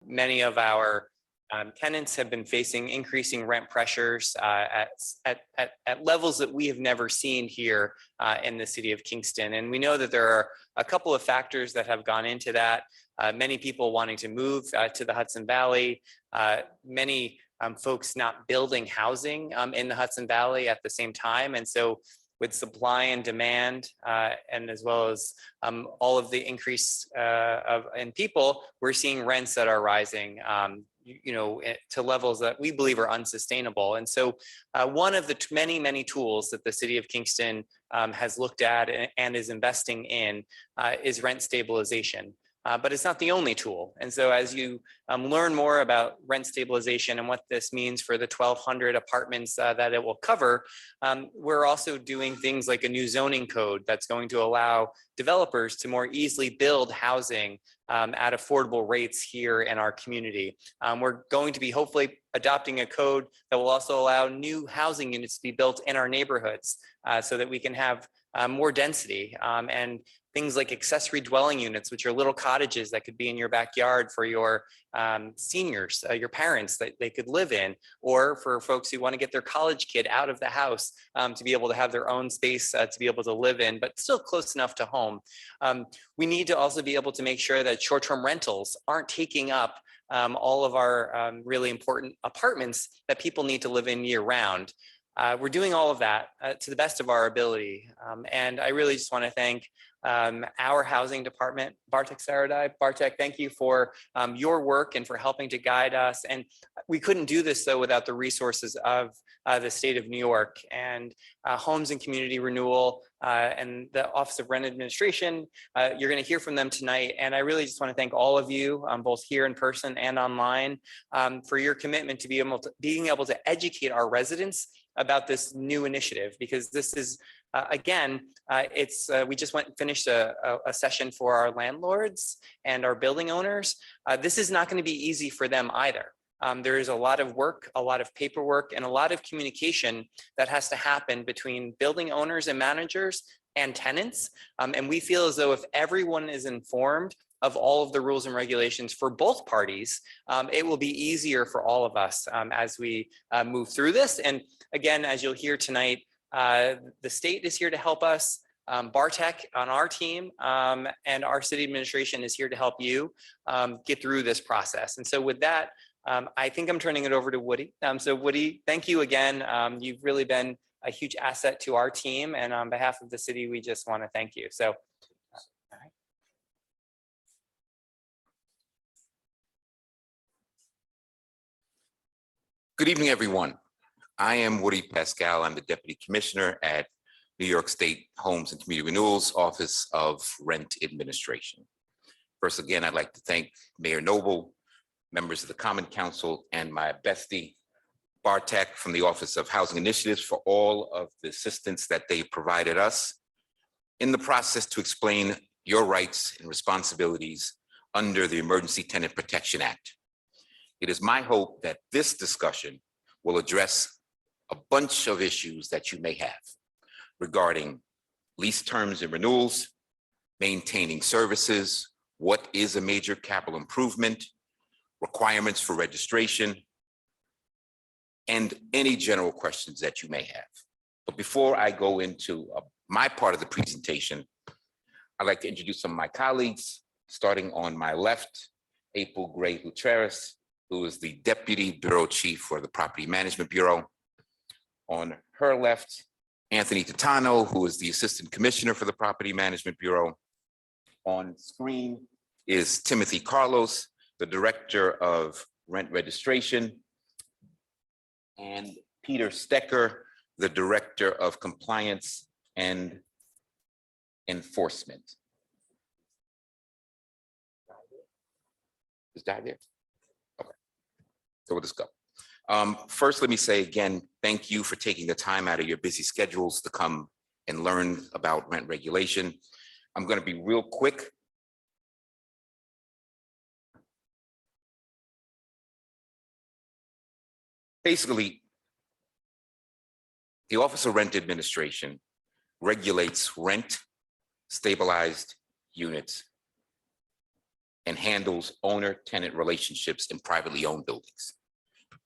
Many of our tenants have been facing increasing rent pressures at levels that we have never seen here in the city of Kingston. And we know that there are a couple of factors that have gone into that. Many people wanting to move to the Hudson Valley, many folks not building housing in the Hudson Valley at the same time. And so with supply and demand, and as well as all of the increase in people, we're seeing rents that are rising, to levels that we believe are unsustainable. And so one of the many tools that the city of Kingston has looked at and is investing in is rent stabilization. But it's not the only tool. And so as you learn more about rent stabilization and what this means for the 1,200 apartments that it will cover, we're also doing things like a new zoning code that's going to allow developers to more easily build housing at affordable rates here in our community. We're going to be hopefully adopting a code that will also allow new housing units to be built in our neighborhoods so that we can have more density and things like accessory dwelling units, which are little cottages that could be in your backyard for your seniors, your parents that they could live in, or for folks who want to get their college kid out of the house to be able to have their own space to be able to live in, but still close enough to home. We need to also be able to make sure that short-term rentals aren't taking up all of our really important apartments that people need to live in year round. We're doing all of that to the best of our ability. And I really just want to thank our housing department, Bartek Saradai. Bartek, thank you for your work and for helping to guide us. And we couldn't do this though without the resources of the state of New York and Homes and Community Renewal and the Office of Rent Administration. You're going to hear from them tonight. And I really just want to thank all of you, both here in person and online, for your commitment to being able to educate our residents about this new initiative, because this is we just finished a session for our landlords and our building owners. This is not going to be easy for them either. There is a lot of work, a lot of paperwork, and a lot of communication that has to happen between building owners and managers and tenants. And we feel as though if everyone is informed of all of the rules and regulations for both parties, it will be easier for all of us as we move through this. And again, as you'll hear tonight, the state is here to help us. Bartek on our team and our city administration is here to help you get through this process. And so with that, I think I'm turning it over to Woody. So Woody, thank you again. You've really been a huge asset to our team, and on behalf of the city, we just want to thank you. So. All right. Good evening, everyone. I am Woody Pascal. I'm the Deputy Commissioner at New York State Homes and Community Renewal's Office of Rent Administration. First, again, I'd like to thank Mayor Noble, members of the Common Council, and my bestie, Bartek from the Office of Housing Initiatives for all of the assistance that they provided us in the process to explain your rights and responsibilities under the Emergency Tenant Protection Act. It is my hope that this discussion will address a bunch of issues that you may have regarding lease terms and renewals, maintaining services, what is a major capital improvement, requirements for registration, and any general questions that you may have. But before I go into my part of the presentation, I'd like to introduce some of my colleagues, starting on my left, April Gray Gutierrez, who is the Deputy Bureau Chief for the Property Management Bureau. On her left, Anthony Titano, who is the Assistant Commissioner for the Property Management Bureau. On screen is Timothy Carlos, the Director of Rent Registration, and Peter Stecker, the Director of Compliance and Enforcement. Is that there? Okay, so we'll just go. First, let me say again, thank you for taking the time out of your busy schedules to come and learn about rent regulation. I'm going to be real quick. Basically, the Office of Rent Administration regulates rent stabilized units and handles owner-tenant relationships in privately owned buildings.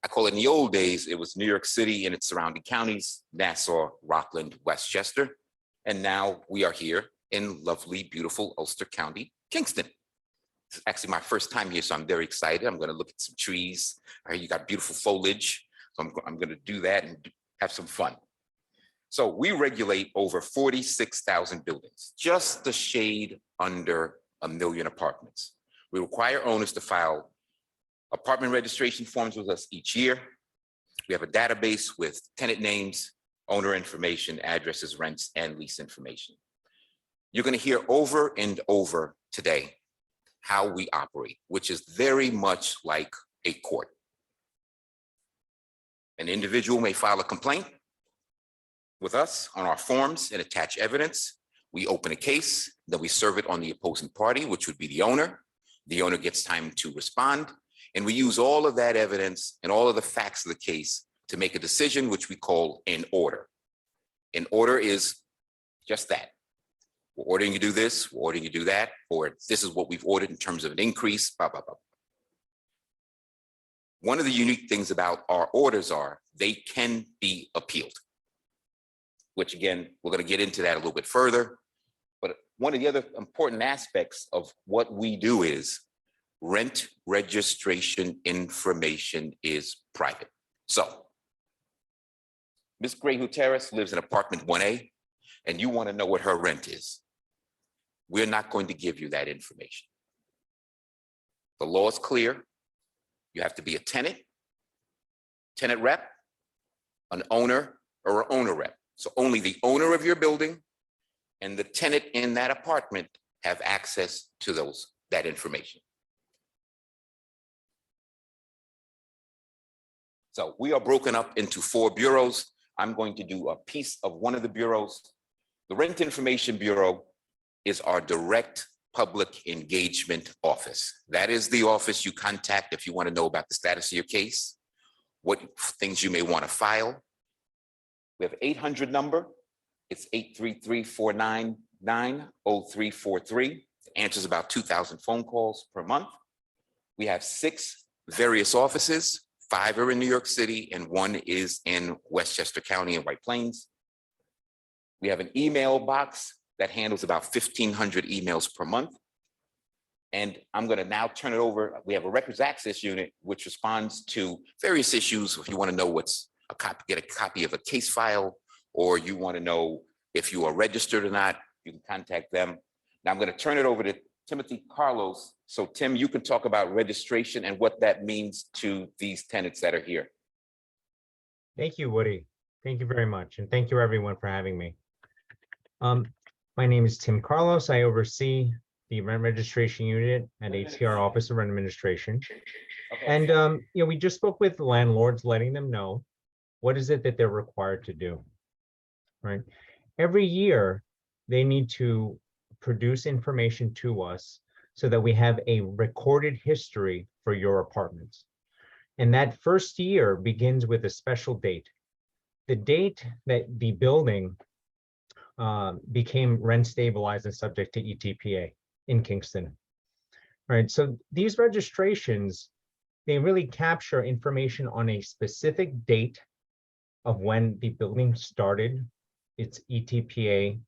I call it in the old days, it was New York City and its surrounding counties, Nassau, Rockland, Westchester, and now we are here in lovely, beautiful Ulster County, Kingston. It's actually my first time here, so I'm very excited. I'm going to look at some trees. I hear you got beautiful foliage, so I'm going to do that and have some fun. So we regulate over 46,000 buildings, just a shade under 1 million apartments. We require owners to file apartment registration forms with us each year. We have a database with tenant names, owner information, addresses, rents, and lease information. You're going to hear over and over today how we operate, which is very much like a court. An individual may file a complaint with us on our forms and attach evidence. We open a case, then we serve it on the opposing party, which would be the owner. The owner gets time to respond, and we use all of that evidence and all of the facts of the case to make a decision, which we call an order. An order is just that. We're ordering you to do this, we're ordering you to do that, or this is what we've ordered in terms of an increase, blah, blah, blah. One of the unique things about our orders are they can be appealed, which again, we're going to get into that a little bit further. But one of the other important aspects of what we do is rent registration information is private. So Ms. Gray Guterres lives in apartment 1A, and you want to know what her rent is. We're not going to give you that information. The law is clear. You have to be a tenant rep, an owner, or an owner rep. So only the owner of your building and the tenant in that apartment have access to that information. So we are broken up into 4 bureaus. I'm going to do a piece of one of the bureaus. The Rent Information Bureau is our direct public engagement office. That is the office you contact if you want to know about the status of your case, what things you may want to file. We have 800 number. It's 833-499-0343. It answers about 2,000 phone calls per month. We have 6 various offices. 5 are in New York City and 1 is in Westchester County and White Plains. We have an email box that handles about 1,500 emails per month. And I'm going to now turn it over. We have a records access unit, which responds to various issues. If you want to know get a copy of a case file, or you want to know if you are registered or not, you can contact them. Now I'm going to turn it over to Timothy Carlos. So Tim, you can talk about registration and what that means to these tenants that are here. Thank you, Woody. Thank you very much. And thank you everyone for having me. My name is Tim Carlos. I oversee the rent registration unit at ATR Office of Rent Administration. Okay. And we just spoke with the landlords, letting them know what is it that they're required to do, right? Every year, they need to produce information to us so that we have a recorded history for your apartments. And that first year begins with a special date. The date that the building became rent stabilized and subject to ETPA in Kingston. Right. So these registrations, they really capture information on a specific date of when the building started its ETPA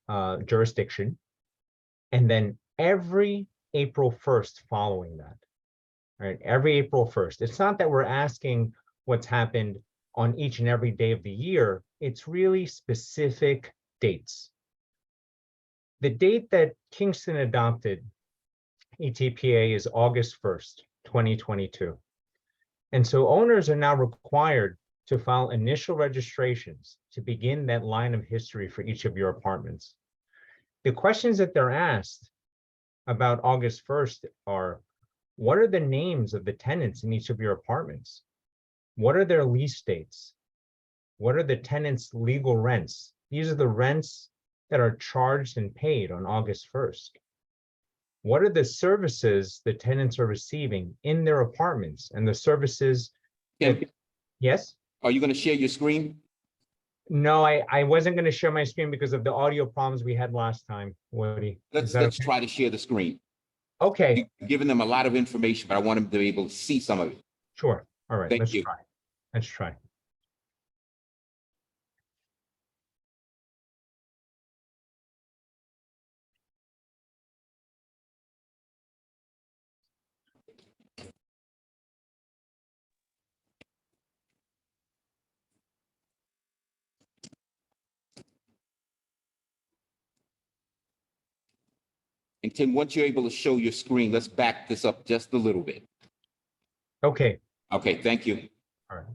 jurisdiction, and then every April 1st following that. Right. Every April 1st. It's not that we're asking what's happened on each and every day of the year. It's really specific dates. The date that Kingston adopted ETPA is August 1st, 2022. And so owners are now required to file initial registrations to begin that line of history for each of your apartments. The questions that they're asked about August 1st are, what are the names of the tenants in each of your apartments? What are their lease dates? What are the tenants' legal rents? These are the rents that are charged and paid on August 1st. What are the services the tenants are receiving in their apartments and the services? Tim, yes? are you going to share your screen? No, I wasn't going to share my screen because of the audio problems we had last time, Woody. Let's okay? try to share the screen. Okay, You've given them a lot of information, but I want them to be able to see some of it. sure. All right, Thank let's you. try. Let's try. And Tim, once you're able to show your screen, let's back this up just a little bit. Okay, Okay, thank you. all right.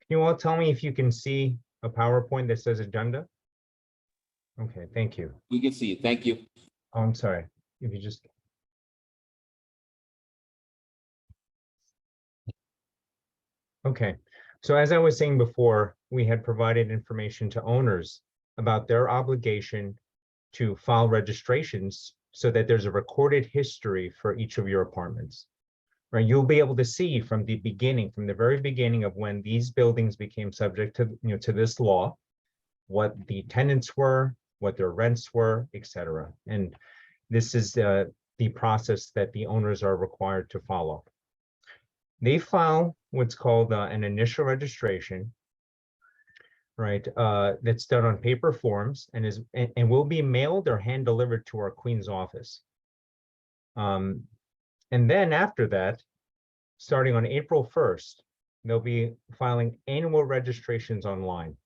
Can you all tell me if you can see a PowerPoint that says agenda? Okay, thank you. We can see it. Thank you. Oh, I'm sorry. If you just. Okay, so as I was saying before, we had provided information to owners about their obligation to file registrations so that there's a recorded history for each of your apartments. Right, you'll be able to see from the beginning, from the very beginning of when these buildings became subject to, to this law, what the tenants were, what their rents were, etc. And this is the process that the owners are required to follow. They file what's called an initial registration, right? That's done on paper forms and will be mailed or hand delivered to our Queens office. And then after that, starting on April 1st, they'll be filing annual registrations online.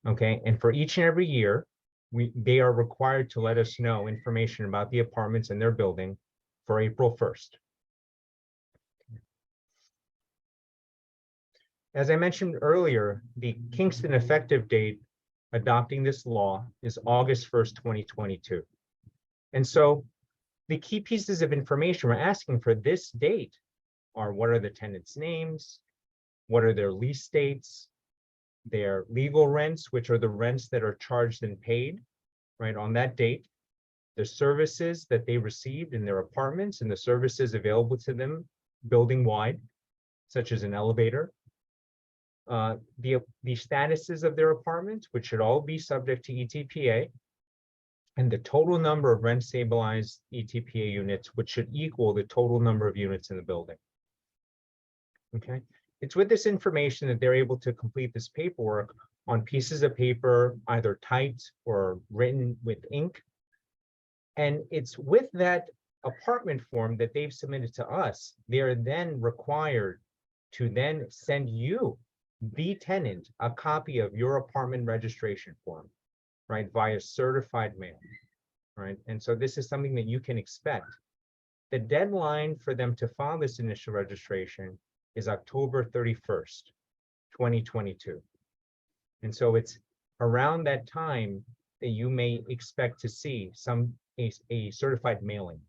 Okay, and for each and every year, they are required to let us know information about the apartments in their building for April 1st. As I mentioned earlier, the Kingston effective date adopting this law is August 1st, 2022. And so the key pieces of information we're asking for this date are: what are the tenants' names? What are their lease dates? Their legal rents, which are the rents that are charged and paid, right, on that date. The services that they received in their apartments and the services available to them building-wide, such as an elevator. The statuses of their apartments, which should all be subject to ETPA, and the total number of rent-stabilized ETPA units, which should equal the total number of units in the building. Okay, it's with this information that they're able to complete this paperwork on pieces of paper, either typed or written with ink. And it's with that apartment form that they've submitted to us, they are then required to then send you, the tenant, a copy of your apartment registration form, right, via certified mail, right? And so this is something that you can expect. The deadline for them to file this initial registration is October 31st, 2022. And so it's around that time that you may expect to see a certified mailing,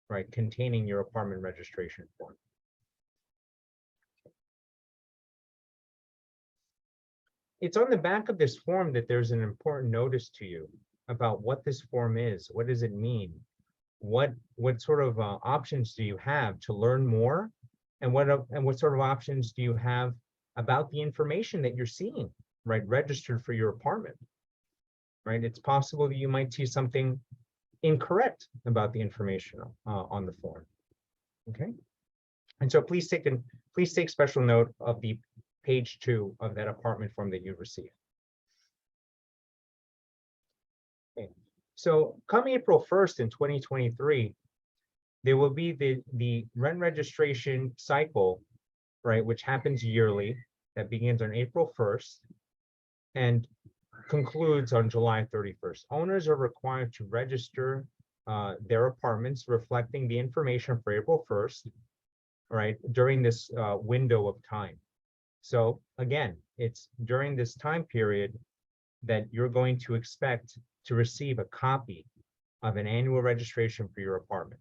right, containing your apartment registration form. It's on the back of this form that there's an important notice to you about what this form is. What does it mean? What sort of options do you have to learn more? And what sort of options do you have about the information that you're seeing, right, registered for your apartment, right? It's possible that you might see something incorrect about the information on the form. Okay, and so please take special note of the page 2 of that apartment form that you received. Okay, so come April 1st in 2023, there will be the rent registration cycle, right, which happens yearly, that begins on April 1st and concludes on July 31st. Owners are required to register their apartments reflecting the information for April 1st, right, during this window of time. So again, it's during this time period that you're going to expect to receive a copy of an annual registration for your apartment.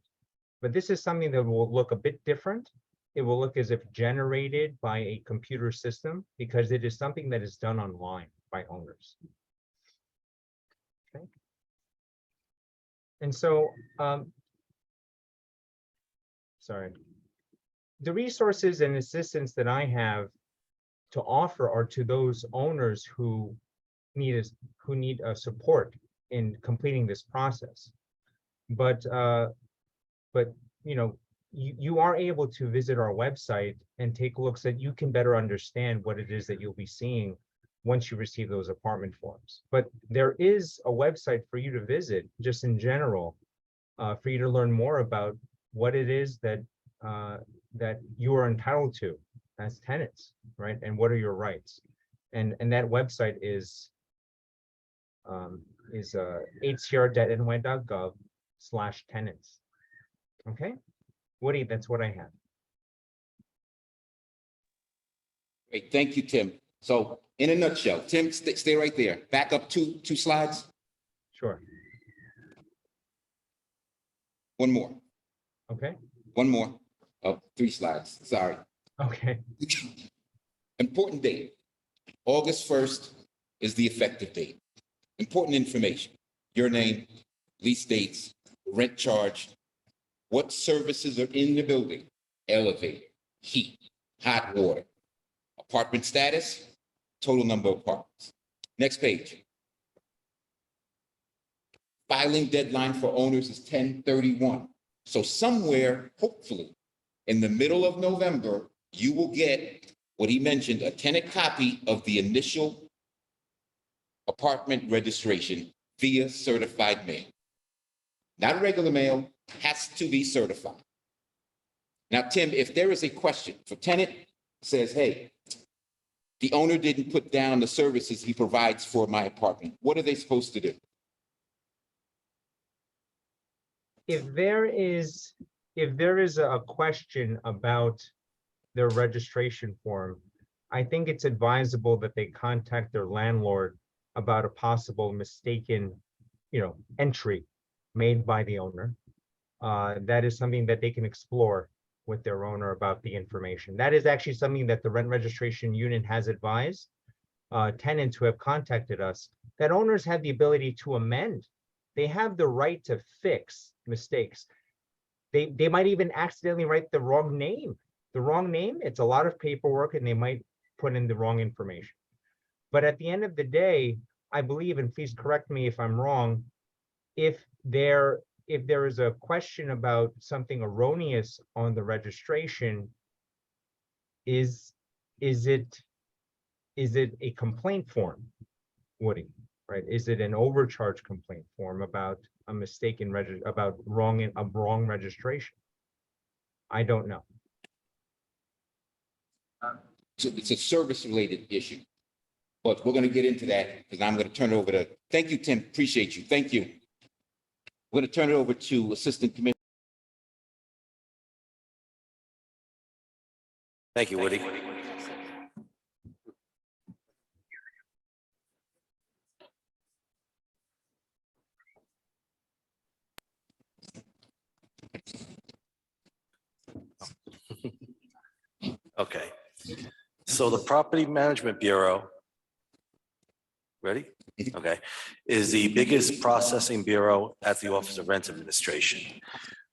But this is something that will look a bit different. It will look as if generated by a computer system because it is something that is done online by owners. Okay. And so sorry. The resources and assistance that I have to offer are to those owners who need support in completing this process. But you know, you are able to visit our website and take a look so that you can better understand what it is that you'll be seeing once you receive those apartment forms. But there is a website for you to visit, just in general, for you to learn more about what it is that that you are entitled to as tenants, right? And what are your rights? And that website is hcr.ny.gov/tenants. Okay, Woody, that's what I have. Great, thank you, Tim. So in a nutshell, Tim, stay right there. Back up two slides. Sure. One more. Okay. One more. Oh, 3 slides. Sorry. Okay. Important date. August 1st is the effective date. Important information. Your name, lease dates, rent charge, what services are in the building, elevator, heat, hot water, apartment status, total number of apartments. Next page. Filing deadline for owners is 10/31. So somewhere, hopefully, in the middle of November, you will get what he mentioned, a tenant copy of the initial apartment registration via certified mail. Not regular mail, has to be certified. Now, Tim, if there is a question for tenant, says, hey, the owner didn't put down the services he provides for my apartment, what are they supposed to do? If there is a question about their registration form, I think it's advisable that they contact their landlord about a possible mistaken, entry made by the owner. That is something that they can explore with their owner about the information. That is actually something that the rent registration unit has advised tenants who have contacted us, that owners have the ability to amend. They have the right to fix mistakes. They might even accidentally write the wrong name. It's a lot of paperwork, and they might put in the wrong information. But at the end of the day, I believe, and please correct me if I'm wrong, if there is a question about something erroneous on the registration, is it a complaint form, Woody? Right? Is it an overcharge complaint form about a mistaken wrong registration? I don't know. So it's a service-related issue, but we're going to get into that because I'm going to turn it over to. Thank you, Tim. Appreciate you. Thank you. We're going to turn it over to Assistant Commissioner. Thank you, Woody. Okay, so the Property Management Bureau, ready? Okay, is the biggest processing bureau at the Office of Rent Administration.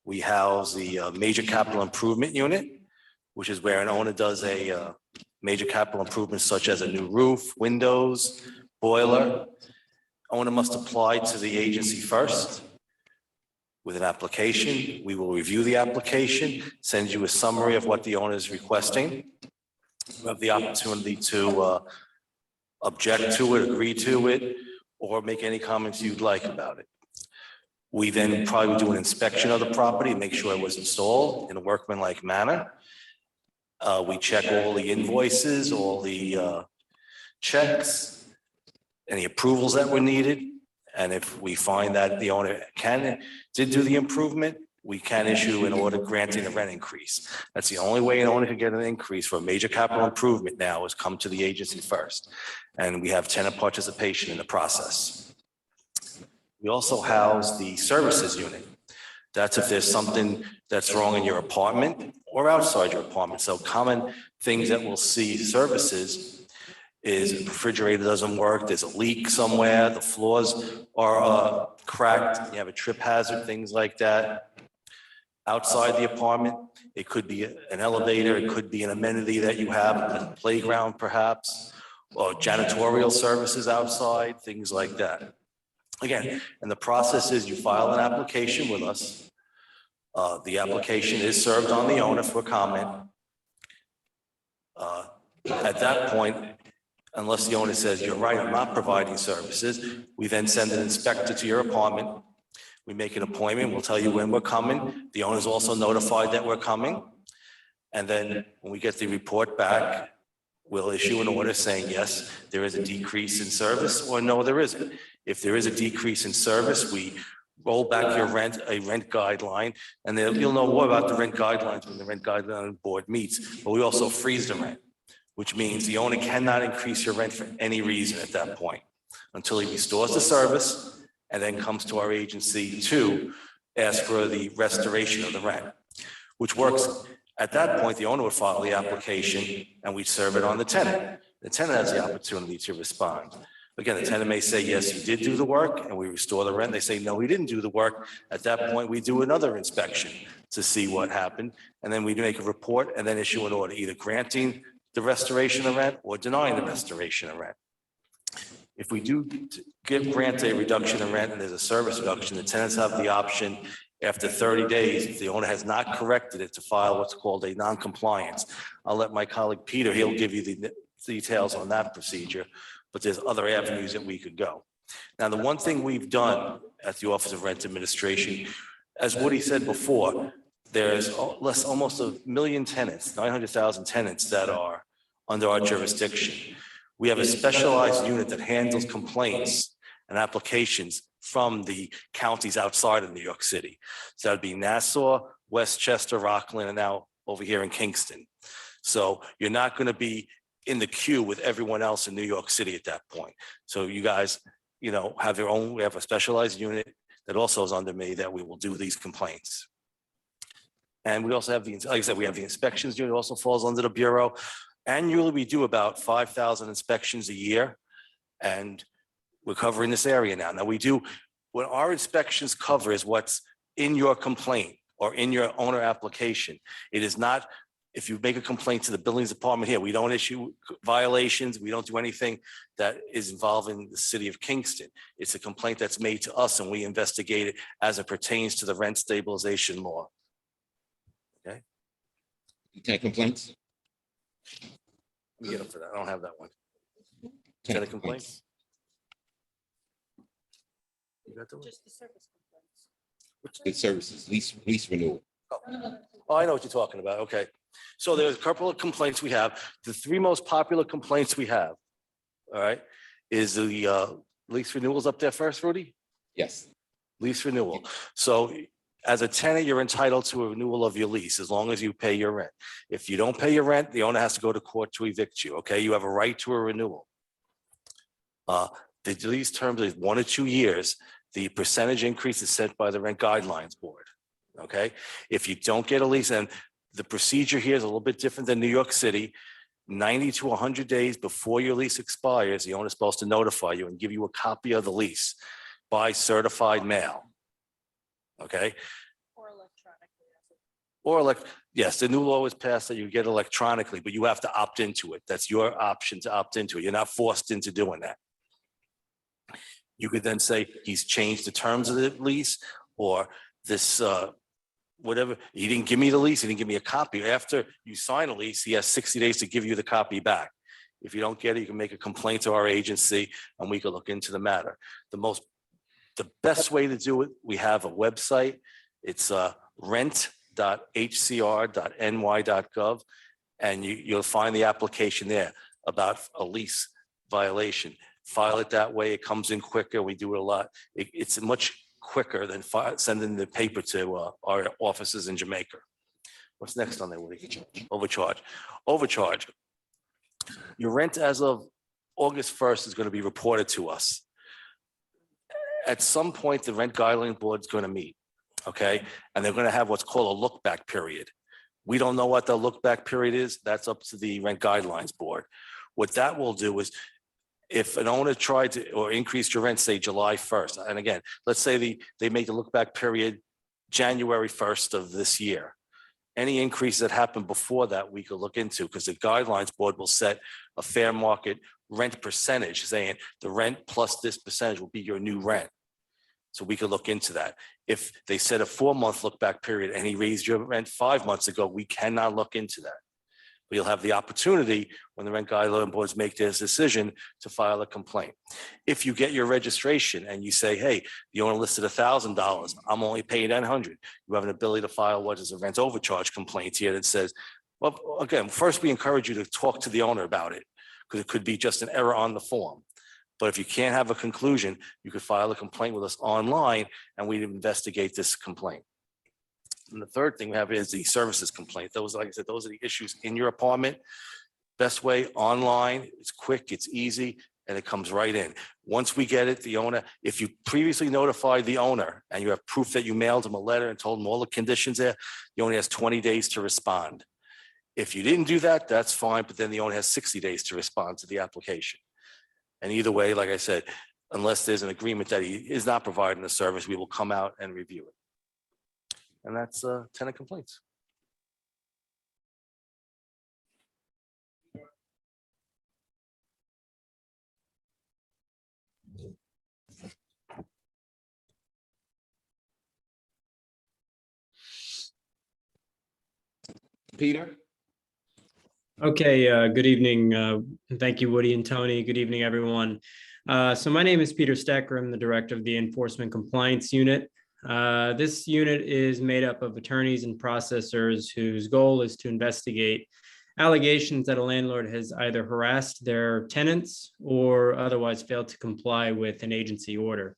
We house the Major Capital Improvement Unit, which is where an owner does a major capital improvement such as a new roof, windows, boiler. Owner must apply to the agency first with an application. We will review the application, send you a summary of what the owner is requesting. You have the opportunity to object to it, agree to it, or make any comments you'd like about it. We then probably do an inspection of the property, make sure it was installed in a workmanlike manner. We check all the invoices, all the checks, any approvals that were needed. And if we find that the owner did do the improvement, we can issue an order granting a rent increase. That's the only way an owner can get an increase for a major capital improvement now is come to the agency first. And we have tenant participation in the process. We also house the services unit. That's if there's something that's wrong in your apartment or outside your apartment. So common things that we'll see services is the refrigerator doesn't work, there's a leak somewhere, the floors are cracked, you have a trip hazard, things like that. outside the apartment. It could be an elevator, it could be an amenity that you have, a playground perhaps, or janitorial services outside, things like that. Again, and the process is you file an application with us. The application is served on the owner for comment. At that point, unless the owner says, you're right, I'm not providing services, we then send an inspector to your apartment. We make an appointment, we'll tell you when we're coming. The owner's also notified that we're coming. And then when we get the report back, we'll issue an order saying, yes, there is a decrease in service, or no, there isn't. If there is a decrease in service, we roll back your rent, a rent guideline, and then you'll know more about the rent guidelines when the rent guideline board meets, but we also freeze the rent, which means the owner cannot increase your rent for any reason at that point until he restores the service and then comes to our agency to ask for the restoration of the rent, which works. At that point, the owner would file the application and we serve it on the tenant. The tenant has the opportunity to respond. Again, the tenant may say, yes, you did do the work, and we restore the rent. They say, no, we didn't do the work. At that point, we do another inspection to see what happened. And then we make a report and then issue an order, either granting the rent or denying the restoration of rent. If we do grant a reduction in rent and there's a service reduction, the tenants have the option after 30 days, if the owner has not corrected it, to file what's called a non-compliance. I'll let my colleague Peter, he'll give you the details on that procedure, but there's other avenues that we could go. Now, the one thing we've done at the Office of Rent Administration, as Woody said before, there's almost 1 million tenants, 900,000 tenants that are under our jurisdiction. We have a specialized unit that handles complaints and applications from the counties outside of New York City. So that'd be Nassau, Westchester, Rockland, and now over here in Kingston. So you're not going to be in the queue with everyone else in New York City at that point. So you guys, have your own, we have a specialized unit that also is under me that we will do these complaints. And we also have like I said, we have the inspections unit also falls under the Bureau. Annually, we do about 5,000 inspections a year, and we're covering this area now. Now what our inspections cover is what's in your complaint or in your owner application. It is not, if you make a complaint to the buildings department here, we don't issue violations. We don't do anything that is involving the city of Kingston. It's a complaint that's made to us and we investigate it as it pertains to the rent stabilization law. Okay. Tenant complaints? Let me get up for that. I don't have that one. Tenant complaints? You got the one? Just the service complaints. Good services, lease renewal. Oh, I know what you're talking about. Okay. So there's a couple of complaints we have. The 3 most popular complaints we have, all right, is the lease renewals up there first, Rudy? Yes. Lease renewal. So as a tenant, you're entitled to a renewal of your lease as long as you pay your rent. If you don't pay your rent, the owner has to go to court to evict you, okay? You have a right to a renewal. The lease terms is 1 or 2 years. The percentage increase is set by the Rent Guidelines Board, okay? If you don't get a lease, and the procedure here is a little bit different than New York City, 90 to 100 days before your lease expires, the owner is supposed to notify you and give you a copy of the lease by certified mail, okay? Or electronically. Yes, the new law was passed that you get electronically, but you have to opt into it. That's your option to opt into it. You're not forced into doing that. You could then say he's changed the terms of the lease, or this, whatever, he didn't give me the lease, he didn't give me a copy. After you sign a lease, he has 60 days to give you the copy back. If you don't get it, you can make a complaint to our agency and we can look into the matter. The best way to do it, we have a website. It's rent.hcr.ny.gov, and you'll find the application there about a lease violation. File it that way. It comes in quicker. We do it a lot. It's much quicker than sending the paper to our offices in Jamaica. What's next on there, Woody? Overcharge. Your rent as of August 1st is going to be reported to us. At some point, the Rent Guideline Board is going to meet, okay? And they're going to have what's called a look back period. We don't know what the look back period is. That's up to the Rent Guidelines Board. What that will do is, if an owner tried to or increased your rent, say July 1st, and again, let's say they make the look back period January 1st of this year. Any increases that happen before that, we could look into, because the guidelines board will set a fair market rent percentage, saying the rent plus this percentage will be your new rent. So we could look into that. If they set a 4-month look back period and he raised your rent 5 months ago, we cannot look into that. But you'll have the opportunity when the rent guideline boards make their decision to file a complaint. If you get your registration and you say, hey, the owner listed $1,000, I'm only paying $900, you have an ability to file what is a rent overcharge complaint here that says, well, again, first we encourage you to talk to the owner about it, because it could be just an error on the form. But if you can't have a conclusion, you could file a complaint with us online and we'd investigate this complaint. And the third thing we have is the services complaint. Those, like I said, those are the issues in your apartment. Best way, online, it's quick, it's easy, and it comes right in. Once we get it, the owner, if you previously notified the owner and you have proof that you mailed him a letter and told him all the conditions there, the owner has 20 days to respond. If you didn't do that, that's fine, but then the owner has 60 days to respond to the application. And either way, like I said, unless there's an agreement that he is not providing the service, we will come out and review it. And that's tenant complaints. Peter? Okay, good evening. Thank you, Woody and Tony. Good evening, everyone. So my name is Peter Stecker. I'm the director of the Enforcement Compliance Unit. This unit is made up of attorneys and processors whose goal is to investigate allegations that a landlord has either harassed their tenants or otherwise failed to comply with an agency order.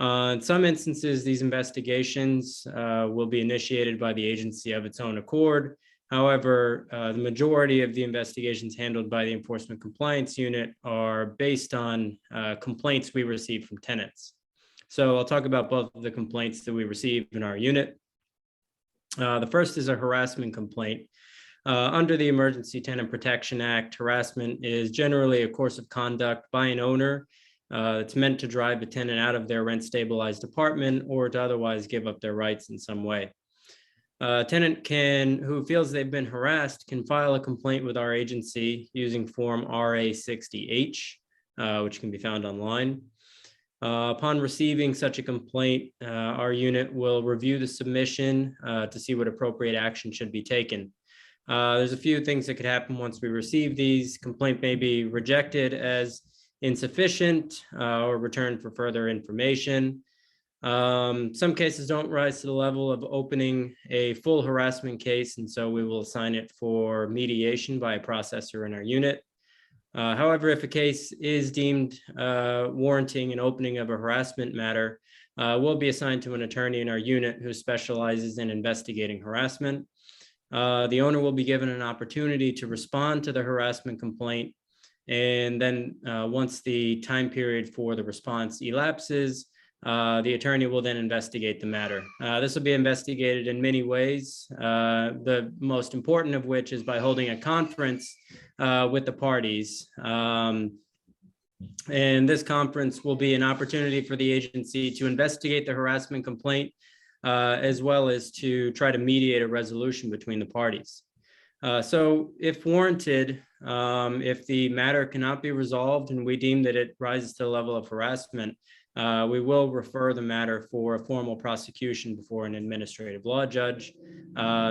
In some instances, these investigations will be initiated by the agency of its own accord. However, the majority of the investigations handled by the Enforcement Compliance Unit are based on complaints we receive from tenants. So I'll talk about both of the complaints that we receive in our unit. The first is a harassment complaint. Under the Emergency Tenant Protection Act, harassment is generally a course of conduct by an owner. It's meant to drive a tenant out of their rent stabilized apartment or to otherwise give up their rights in some way. A tenant who feels they've been harassed can file a complaint with our agency using form RA60H, which can be found online. Upon receiving such a complaint, our unit will review the submission to see what appropriate action should be taken. There's a few things that could happen once we receive these. Complaint may be rejected as insufficient or returned for further information. Some cases don't rise to the level of opening a full harassment case, and so we will assign it for mediation by a processor in our unit. However, if a case is deemed warranting an opening of a harassment matter, we'll be assigned to an attorney in our unit who specializes in investigating harassment. The owner will be given an opportunity to respond to the harassment complaint, and then once the time period for the response elapses, the attorney will then investigate the matter. This will be investigated in many ways, the most important of which is by holding a conference with the parties. And this conference will be an opportunity for the agency to investigate the harassment complaint, as well as to try to mediate a resolution between the parties. So if warranted, if the matter cannot be resolved and we deem that it rises to the level of harassment, we will refer the matter for a formal prosecution before an administrative law judge.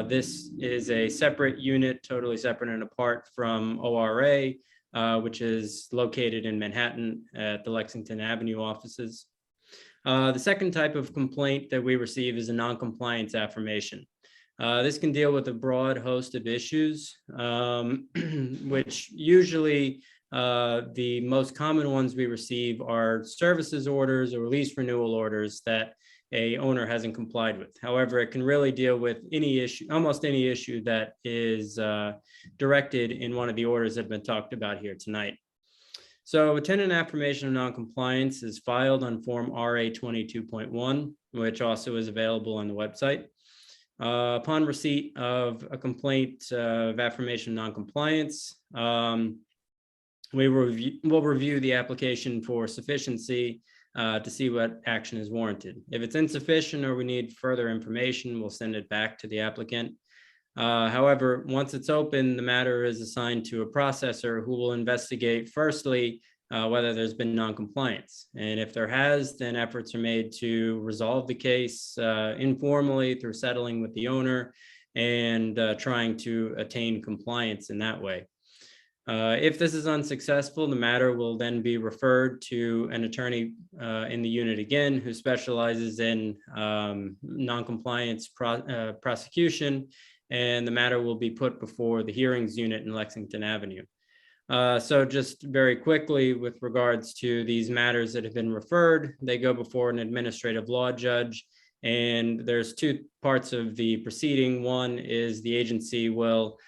This is a separate unit, totally separate and apart from ORA, which is located in Manhattan at the Lexington Avenue offices. The second type of complaint that we receive is a non-compliance affirmation. This can deal with a broad host of issues, which usually the most common ones we receive are services orders or lease renewal orders that a owner hasn't complied with. However, it can really deal with any issue, almost any issue that is directed in one of the orders that have been talked about here tonight. So a tenant affirmation of noncompliance is filed on form RA 22.1, which also is available on the website. Upon receipt of a complaint of affirmation of noncompliance, we'll review the application for sufficiency to see what action is warranted. If it's insufficient or we need further information, we'll send it back to the applicant. However, once it's open, the matter is assigned to a processor who will investigate firstly whether there's been noncompliance. And if there has, then efforts are made to resolve the case informally through settling with the owner and trying to attain compliance in that way. If this is unsuccessful, the matter will then be referred to an attorney in the unit again who specializes in noncompliance prosecution, and the matter will be put before the hearings unit in Lexington Avenue. So just very quickly, with regards to these matters that have been referred, they go before an administrative law judge. And there's two parts of the proceeding. One is the agency will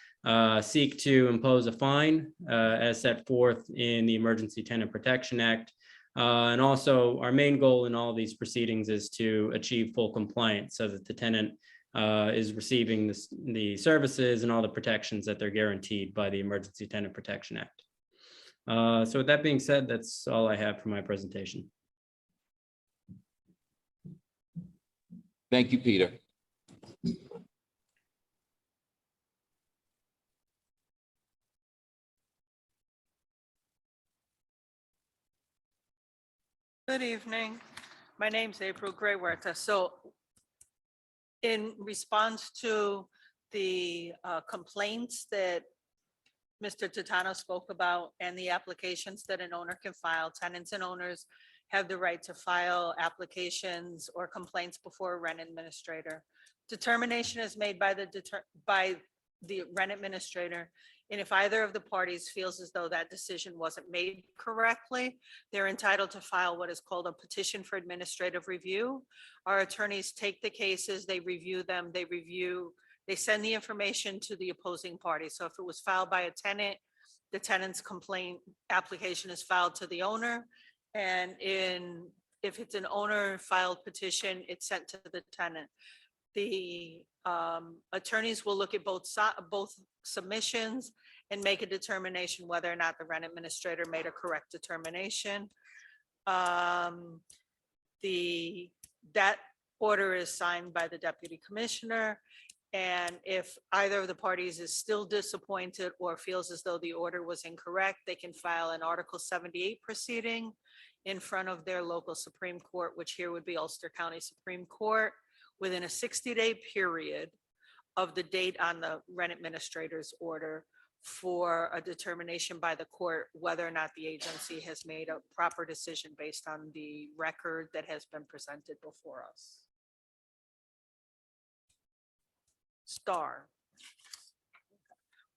seek to impose a fine as set forth in the Emergency Tenant Protection Act. And also our main goal in all these proceedings is to achieve full compliance so that the tenant is receiving the services and all the protections that they're guaranteed by the Emergency Tenant Protection Act. So with that being said, that's all I have for my presentation. Thank you, Peter. Good evening. My name's April Gray Huerta. So in response to the complaints that Mr. Titano spoke about and the applications that an owner can file, tenants and owners have the right to file applications or complaints before a rent administrator. Determination is made by the rent administrator. And if either of the parties feels as though that decision wasn't made correctly, they're entitled to file what is called a petition for administrative review. Our attorneys take the cases, they review them, they send the information to the opposing party. So if it was filed by a tenant, the tenant's complaint application is filed to the owner. And if it's an owner filed petition, it's sent to the tenant. The attorneys will look at both submissions and make a determination whether or not the rent administrator made a correct determination. That order is signed by the deputy commissioner. And if either of the parties is still disappointed or feels as though the order was incorrect, they can file an Article 78 proceeding in front of their local Supreme Court, which here would be Ulster County Supreme Court, within a 60-day period of the date on the rent administrator's order for a determination by the court whether or not the agency has made a proper decision based on the record that has been presented before us. Star.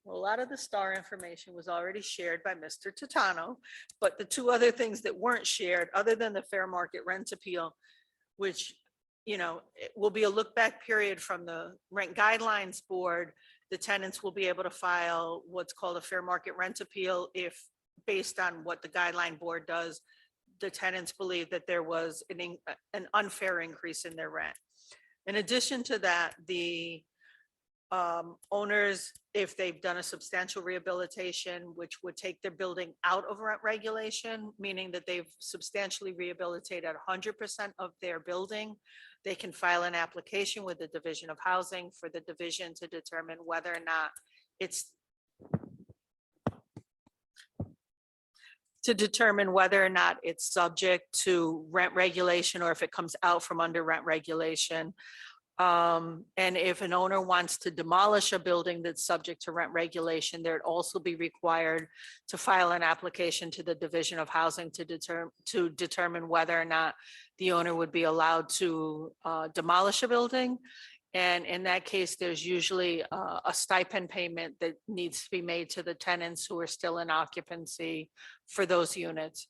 Well, a lot of the star information was already shared by Mr. Titano, but the two other things that weren't shared, other than the fair market rent appeal, which, you know, it will be a look back period from the rent guidelines board. The tenants will be able to file what's called a fair market rent appeal if, based on what the guideline board does, the tenants believe that there was an unfair increase in their rent. In addition to that, the owners, if they've done a substantial rehabilitation, which would take their building out of rent regulation, meaning that they've substantially rehabilitated 100% of their building, they can file an application with the Division of Housing for the division to determine whether or not it's subject to rent regulation or if it comes out from under rent regulation. And if an owner wants to demolish a building that's subject to rent regulation, there'd also be required to file an application to the Division of Housing to determine whether or not the owner would be allowed to demolish a building. And in that case, there's usually a stipend payment that needs to be made to the tenants who are still in occupancy for those units.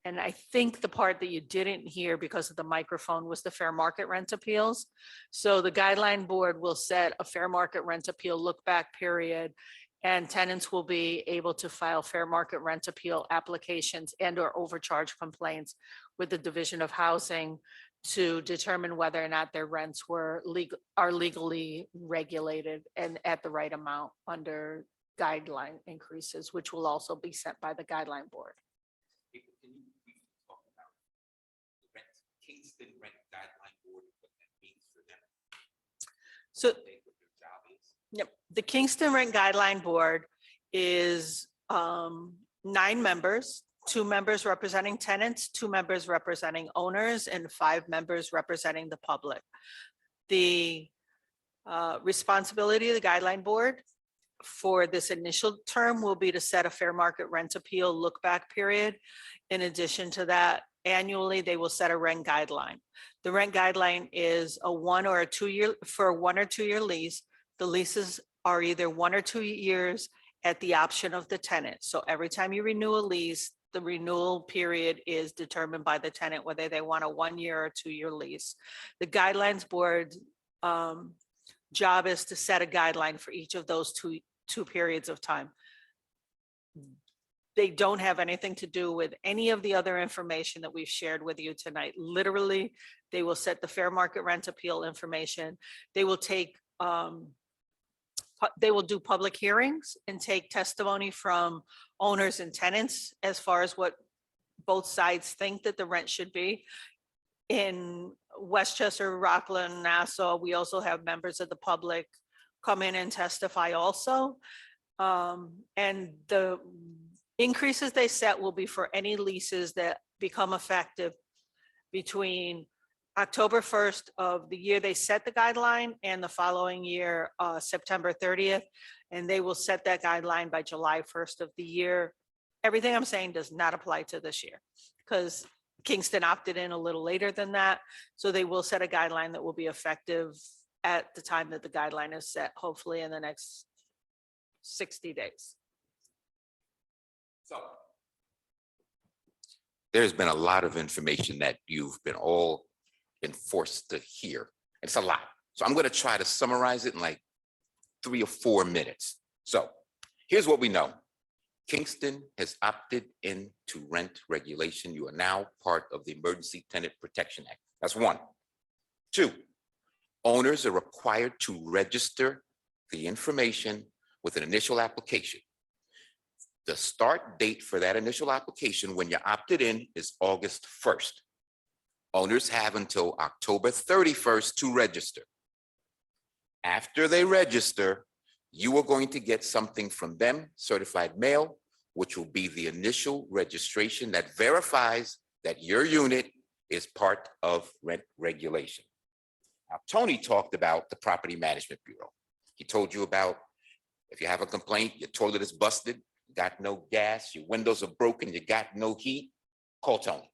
And I think the part that you didn't hear because of the microphone was the fair market rent appeals. So the guideline board will set a fair market rent appeal look back period, and tenants will be able to file fair market rent appeal applications and or overcharge complaints with the Division of Housing to determine whether or not their rents are legally regulated and at the right amount under guideline increases, which will also be set by the guideline board. Kingston Rent Guideline Board, what that means for them. So, What their job is. yep, the Kingston Rent Guideline Board is 9 members, 2 members representing tenants, 2 members representing owners, and 5 members representing the public. The responsibility of the Guideline Board for this initial term will be to set a fair market rent appeal look back period. In addition to that, annually, they will set a rent guideline. The rent guideline is a 1 or 2 year, for a 1 or 2 year lease. The leases are either 1 or 2 years at the option of the tenant. So every time you renew a lease, the renewal period is determined by the tenant, whether they want a 1 year or 2 year lease. The Guidelines Board job is to set a guideline for each of those two periods of time. They don't have anything to do with any of the other information that we've shared with you tonight. Literally, they will set the fair market rent appeal information. They will take, they will do public hearings and take testimony from owners and tenants as far as what both sides think that the rent should be. In Westchester, Rockland, Nassau, we also have members of the public come in and testify also. And the increases they set will be for any leases that become effective between October 1st of the year they set the guideline and the following year, September 30th. And they will set that guideline by July 1st of the year. Everything I'm saying does not apply to this year because Kingston opted in a little later than that. So they will set a guideline that will be effective at the time that the guideline is set, hopefully in the next 60 days. So there's been a lot of information that you've been forced to hear. It's a lot. So I'm going to try to summarize it in like 3 or 4 minutes. So here's what we know. Kingston has opted into rent regulation. You are now part of the Emergency Tenant Protection Act. That's 1. 2, owners are required to register the information with an initial application. The start date for that initial application when you opted in is August 1st. Owners have until October 31st to register. After they register, you are going to get something from them, certified mail, which will be the initial registration that verifies that your unit is part of rent regulation. Now, Tony talked about the Property Management Bureau. He told you about if you have a complaint, your toilet is busted, you got no gas, your windows are broken, you got no heat, call Tony.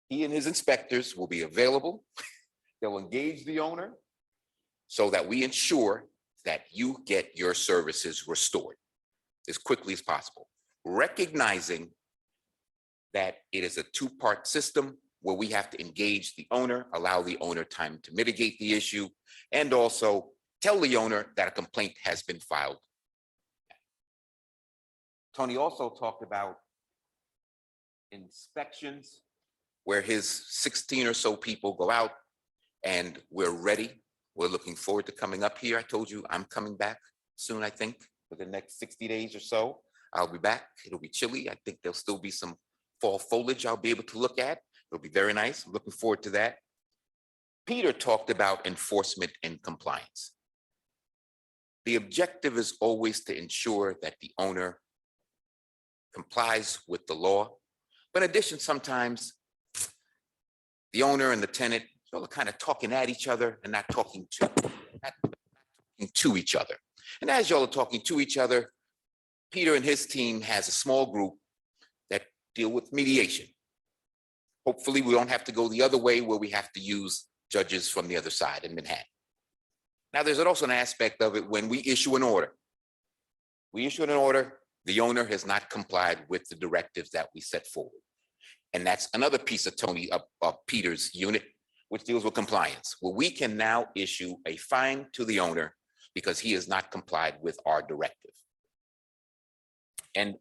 He and his inspectors will be available. They'll engage the owner so that we ensure that you get your services restored as quickly as possible, recognizing that it is a 2-part system where we have to engage the owner, allow the owner time to mitigate the issue, and also tell the owner that a complaint has been filed. Tony also talked about inspections where his 16 or so people go out and we're ready. We're looking forward to coming up here. I told you I'm coming back soon, I think, for the next 60 days or so. I'll be back. It'll be chilly. I think there'll still be some fall foliage I'll be able to look at. It'll be very nice. I'm looking forward to that. Peter talked about enforcement and compliance. The objective is always to ensure that the owner complies with the law. But in addition, sometimes the owner and the tenant are kind of talking at each other and not talking to each other. And as y'all are talking to each other, Peter and his team has a small group that deal with mediation. Hopefully we don't have to go the other way where we have to use judges from the other side in Manhattan. Now, there's also an aspect of it when we issue an order. We issue an order, the owner has not complied with the directives that we set forward. And that's another piece of Peter's unit, which deals with compliance, where we can now issue a fine to the owner because he has not complied with our directive. And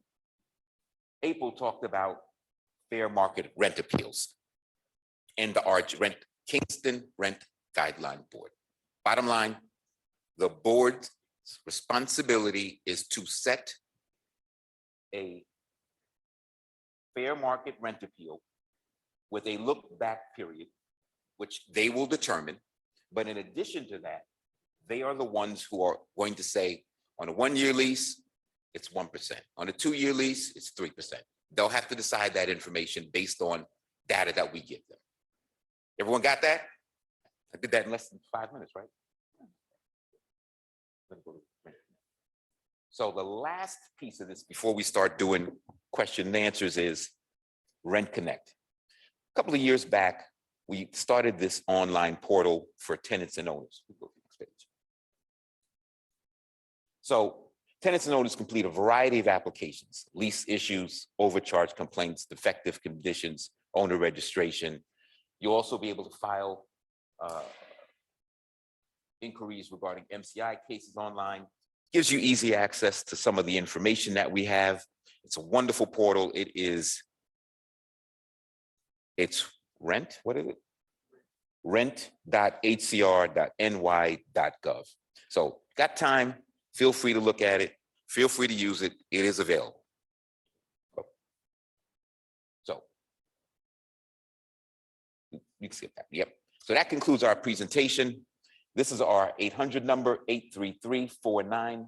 April talked about fair market rent appeals and our Kingston Rent Guideline Board. Bottom line, the board's responsibility is to set a fair market rent appeal with a look back period which they will determine. But in addition to that, they are the ones who are going to say, on a 1-year lease, it's 1%. On a 2-year lease, it's 3%. They'll have to decide that information based on data that we give them. Everyone got that? I did that in less than 5 minutes, right? So the last piece of this before we start doing question and answers is Rent Connect. A couple of years back, we started this online portal for tenants and owners. So tenants and owners complete a variety of applications: lease issues, overcharge complaints, defective conditions, owner registration. You'll also be able to file inquiries regarding MCI cases online. Gives you easy access to some of the information that we have. It's a wonderful portal. It's what is it? rent.hcr.ny.gov. So got time, feel free to look at it. Feel free to use it. It is available. So you can skip that. Yep. So that concludes our presentation. This is our 800 number, 833-499-0343.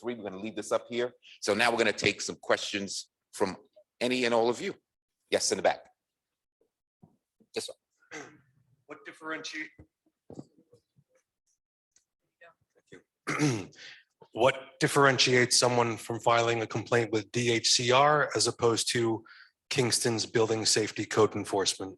We're going to leave this up here. So now we're going to take some questions from any and all of you. Yes, in the back. Yes, sir. What differentiate? What differentiates someone from filing a complaint with DHCR as opposed to Kingston's building safety code enforcement?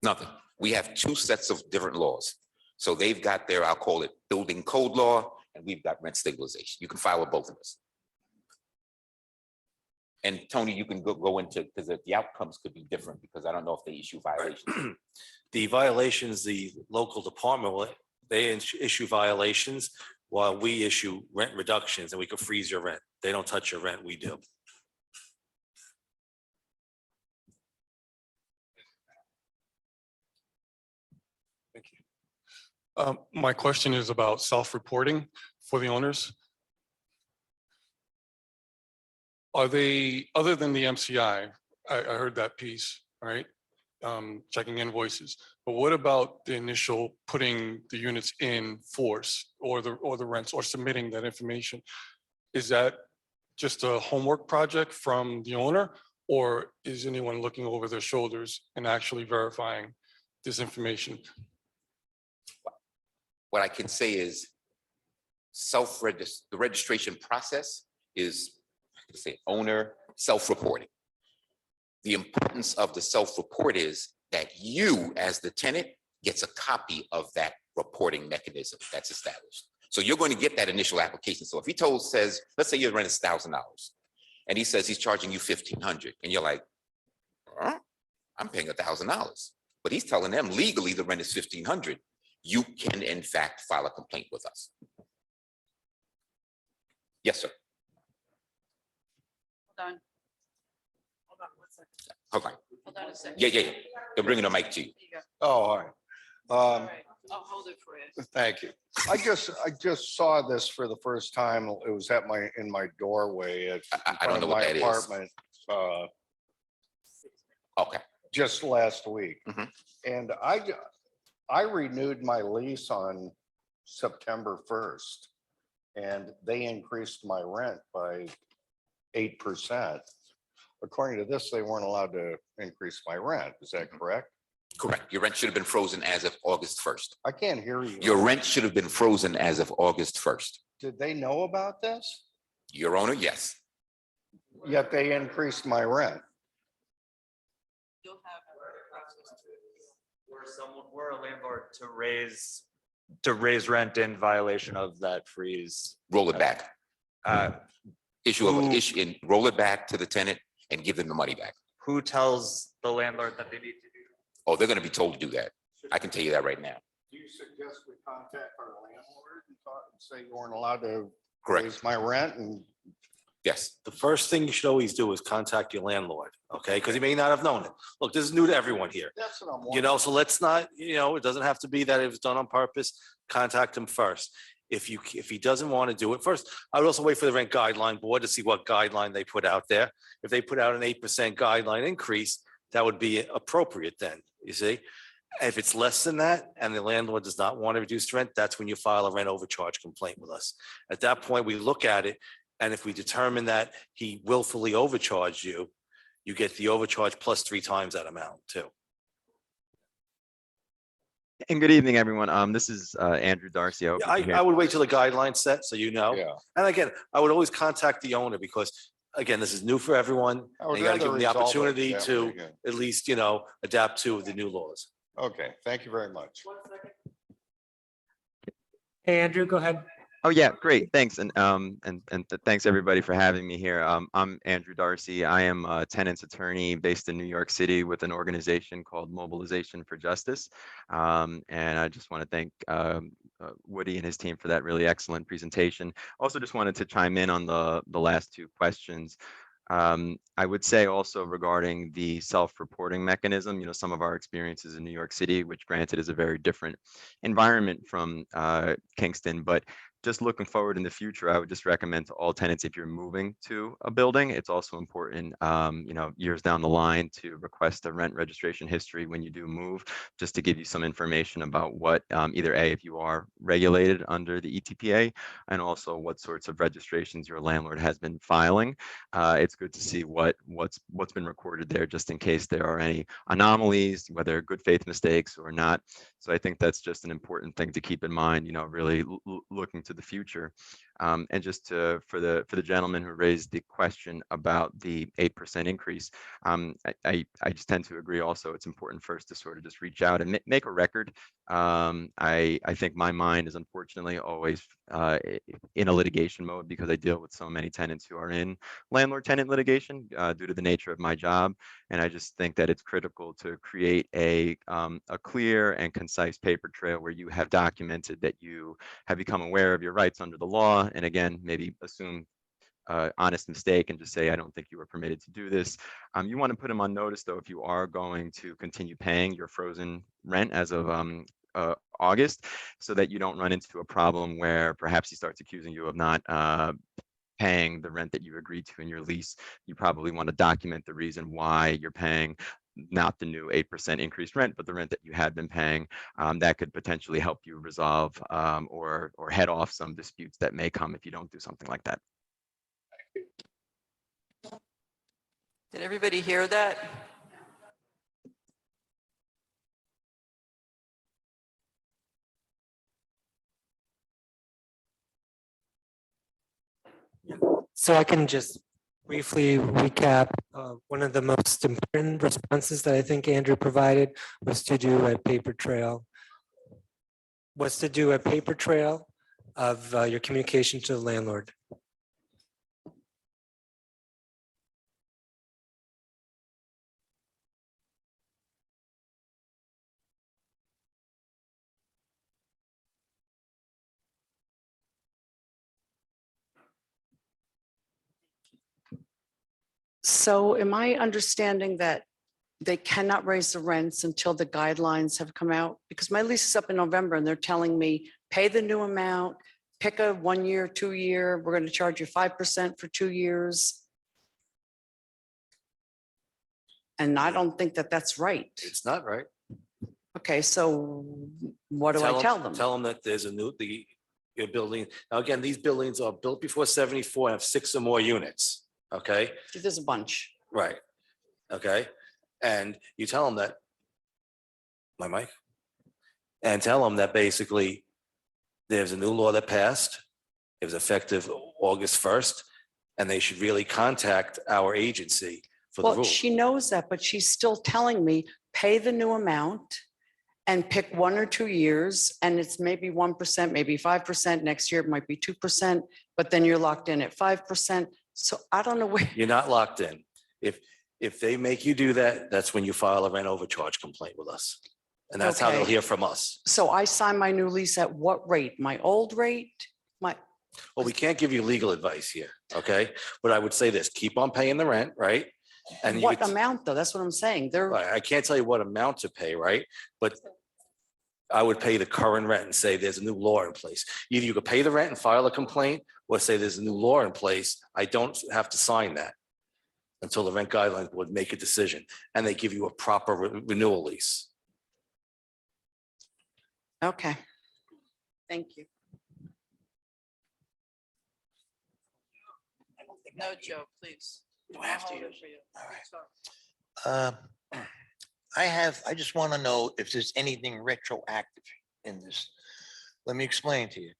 Nothing. We have 2 sets of different laws. So they've got their, I'll call it building code law, and we've got rent stabilization. You can file with both of us. And Tony, you can go into, because the outcomes could be different because I don't know if they issue violations. The violations, the local department, they issue violations while we issue rent reductions, and we can freeze your rent. They don't touch your rent, we do. Thank you. My question is about self-reporting for the owners. Are they, other than the MCI, I heard that piece, right? Checking invoices, but what about the initial putting the units in force or the rents or submitting that information? Is that just a homework project from the owner, or is anyone looking over their shoulders and actually verifying this information? What I can say is the registration process is, say, owner self-reporting. The importance of the self-report is that you, as the tenant, gets a copy of that reporting mechanism that's established. So you're going to get that initial application. So if he says, let's say your rent is $1,000, and he says he's charging you $1,500, and you're like, huh? I'm paying $1,000, but he's telling them legally the rent is $1,500. You can, in fact, file a complaint with us. Yes, sir. Hold on. Hold on 1 second. Hold on. Hold on a second. Yeah. They're bringing the mic to you. There you go. Oh, all right. All right. I'll hold it for you. Thank you. I just saw this for the first time. It was in my doorway at I don't know what that is. apartment Okay. just last week. Mhm. And I renewed my lease on September 1st, and they increased my rent by 8%. According to this, they weren't allowed to increase my rent. Is that correct? Correct. Your rent should have been frozen as of August 1st. I can't hear you. Your rent should have been frozen as of August 1st. Did they know about this? Your owner, yes. Yet they increased my rent. You'll have. We're a landlord to raise rent in violation of that freeze. Roll it back. Issue Who- and roll it back to the tenant and give them the money back. Who tells the landlord that they need to do? Oh, they're going to be told to do that. I can tell you that right now. Do you suggest we contact our landlord and say you weren't allowed to Correct. raise my rent? And Yes. The first thing you should always do is contact your landlord, okay? Because he may not have known it. Look, this is new to everyone here. that's what I'm You wondering. know, so let's not, it doesn't have to be that it was done on purpose. Contact him first. If he doesn't want to do it first, I would also wait for the rent guideline board to see what guideline they put out there. If they put out an 8% guideline increase, that would be appropriate then, you see? If it's less than that and the landlord does not want to reduce rent, that's when you file a rent overcharge complaint with us. At that point, we look at it, and if we determine that he willfully overcharged you, you get the overcharge plus 3 times that amount too. And good evening, everyone. This is Andrew Darcy. I hope you can hear I would wait till the guidelines set, so you know. Yeah. And again, I would always contact the owner because, again, this is new for everyone. I would and You gotta rather give them the resolve it opportunity that to way, yeah. at least, adapt to the new laws. Okay, thank you very much. Hey, Andrew, go ahead. Oh, yeah, great. Thanks. And thanks everybody for having me here. I'm Andrew Darcy. I am a tenants attorney based in New York City with an organization called Mobilization for Justice. And I just want to thank Woody and his team for that really excellent presentation. Also just wanted to chime in on the last 2 questions. I would say also regarding the self-reporting mechanism, some of our experiences in New York City, which granted is a very different environment from Kingston, but just looking forward in the future, I would just recommend to all tenants, if you're moving to a building, it's also important, years down the line to request a rent registration history when you do move, just to give you some information about what, either A, if you are regulated under the ETPA, and also what sorts of registrations your landlord has been filing. It's good to see what's been recorded there, just in case there are any anomalies, whether good faith mistakes or not. So I think that's just an important thing to keep in mind, really looking to the future. And just for the gentleman who raised the question about the 8% increase, I just tend to agree also. It's important first to sort of just reach out and make a record. I think my mind is unfortunately always in a litigation mode because I deal with so many tenants who are in landlord-tenant litigation due to the nature of my job. And I just think that it's critical to create a clear and concise paper trail where you have documented that you have become aware of your rights under the law. And again, maybe assume honest mistake and just say, I don't think you were permitted to do this. You want to put them on notice, though, if you are going to continue paying your frozen rent as of August, so that you don't run into a problem where perhaps he starts accusing you of not paying the rent that you agreed to in your lease. You probably want to document the reason why you're paying not the new 8% increased rent, but the rent that you had been paying. That could potentially help you resolve or head off some disputes that may come if you don't do something like that. Did everybody hear that? So I can just briefly recap. One of the most important responses that I think Andrew provided was to do a paper trail. Of your communication to the landlord. So am I understanding that they cannot raise the rents until the guidelines have come out? Because my lease is up in November and they're telling me, pay the new amount, pick a 1 year, 2 year, we're going to charge you 5% for 2 years. And I don't think that that's right. It's not right. Okay, so what do I tell them? Tell them that there's your building. Now, again, these buildings are built before 74 and have 6 or more units. Okay, There's a bunch. right. Okay, and you tell them that, my mic, and tell them that basically there's a new law that passed. It was effective August 1st, and they should really contact our agency for the Well, rule. she knows that, but she's still telling me, pay the new amount and pick 1 or 2 years, and it's maybe 1%, maybe 5%. Next year, it might be 2%, but then you're locked in at 5%. So I don't know where. You're not locked in. If they make you do that, that's when you file a rent overcharge complaint with us. And that's how they'll Okay. hear from us. So I sign my new lease at what rate? My old rate? Well, we can't give you legal advice here, okay? But I would say this, keep on paying the rent, right? And you What would- amount though? That's what I'm saying. They're, I can't tell you what amount to pay, right? But I would pay the current rent and say there's a new law in place. Either you could pay the rent and file a complaint or say there's a new law in place. I don't have to sign that. until the rent guidelines would make a decision and they give you a proper renewal lease. Okay. Thank you. No joke, please. Do I have to use? All right. I just want to know if there's anything retroactive in this. Let me explain to you.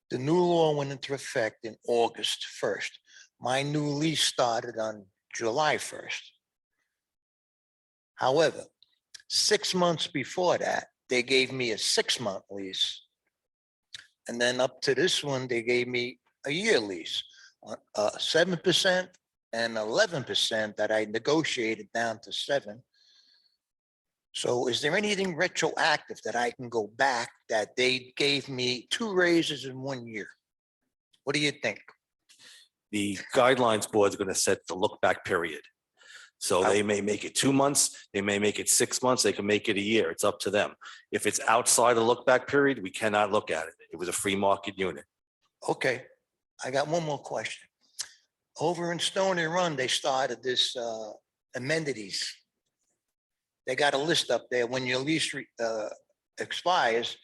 The new law went into effect in August 1st. My new lease started on July 1st. However, 6 months before that, they gave me a 6-month lease. And then up to this one, they gave me a year lease, 7% and 11% that I negotiated down to 7. So is there anything retroactive that I can go back that they gave me 2 raises in 1 year? What do you think? The guidelines board is going to set the look back period. So they may make it 2 months, they may make it 6 months, they can make it a year. It's up to them. If it's outside the look back period, we cannot look at it. It was a free market unit. Okay, I got one more question. Over in Stony Run, they started this amenities. They got a list up there. When your lease expires,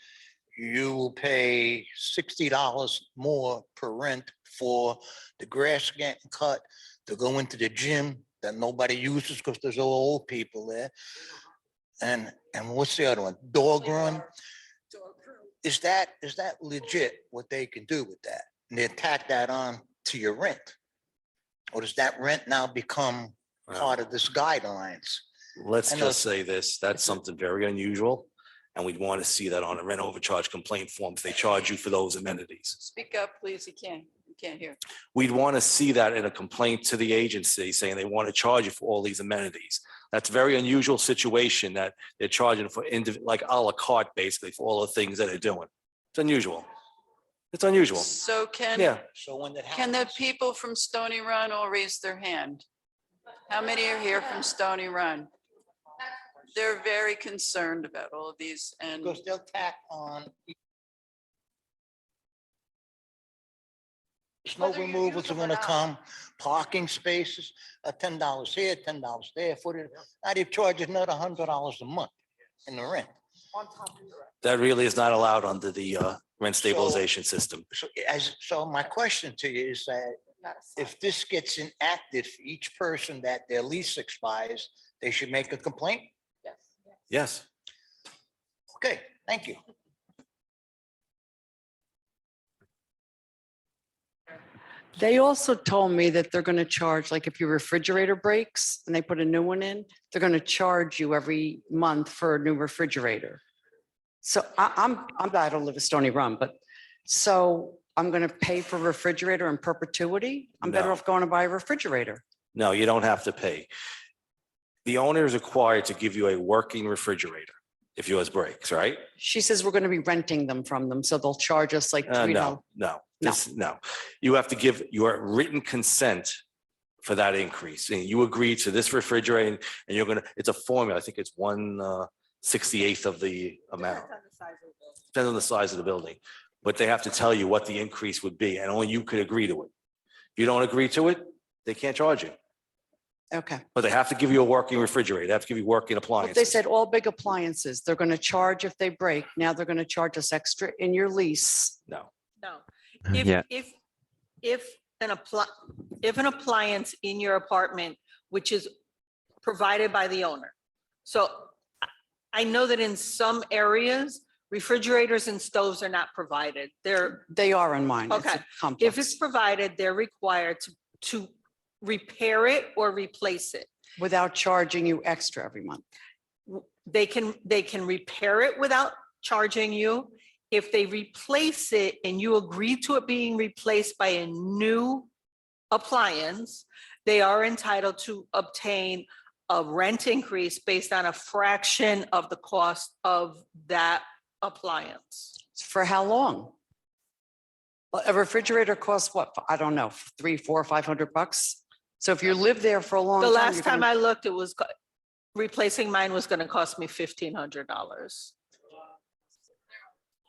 you will pay $60 more per rent for the grass getting cut, to go into the gym that nobody uses because there's old people there. And what's the other one? Dog run. Is that legit what they can do with that? And they tack that on to your rent? Or does that rent now become part of this guidelines? Let's I know just say this, that's something very unusual. And we'd want to see that on a rent overcharge complaint form if they charge you for those amenities. Speak up, please. You can't hear. We'd want to see that in a complaint to the agency saying they want to charge you for all these amenities. That's a very unusual situation that they're charging for like a la carte, basically, for all the things that they're doing. It's unusual. It's unusual. So Yeah. So when that can the happens, people from Stony Run all raise their hand? How many are here from Stony Run? They're very concerned about all of these and because they'll tack on. Snow removals are gonna come, parking spaces, $10 here, $10 there, now they charge another $100 a month in the rent. That really is not allowed under the rent stabilization system. So my question to you is that if this gets enacted for each person that their lease expires, they should make a complaint? Yes. Okay, thank you. They also told me that they're going to charge, like if your refrigerator breaks and they put a new one in, they're going to charge you every month for a new refrigerator. So I don't live in Stony Run, but so I'm going to pay for refrigerator in perpetuity. I'm better No. off going to buy a refrigerator. No, you don't have to pay. The owner is required to give you a working refrigerator if yours breaks, right? She says we're going to be renting them from them, so they'll charge us like $3. No. You have to give your written consent for that increase. And you agree to this refrigerator and you're it's a formula. I think it's 1/68 of the amount. Depends on the size of the building. But they have to tell you what the increase would be and only you could agree to it. If you don't agree to it, they can't charge you. Okay. But they have to give you a working refrigerator. They have to give you working But appliances. they said all big appliances, they're going to charge if they break. Now they're going to charge us extra in your lease. No. No. Yeah. If an appliance in your apartment, which is provided by the owner. So I know that in some areas, refrigerators and stoves are not provided. They are in mine. It's a Okay. complex. If it's provided, they're required to repair it or replace it. Without charging you extra every month. They can repair it without charging you. If they replace it and you agree to it being replaced by a new appliance, they are entitled to obtain a rent increase based on a fraction of the cost of that appliance. For how long? A refrigerator costs what? I don't know, $300, $400, $500. So if you live there for a long The time. last you're time gonna- I looked, replacing mine was going to cost me $1,500.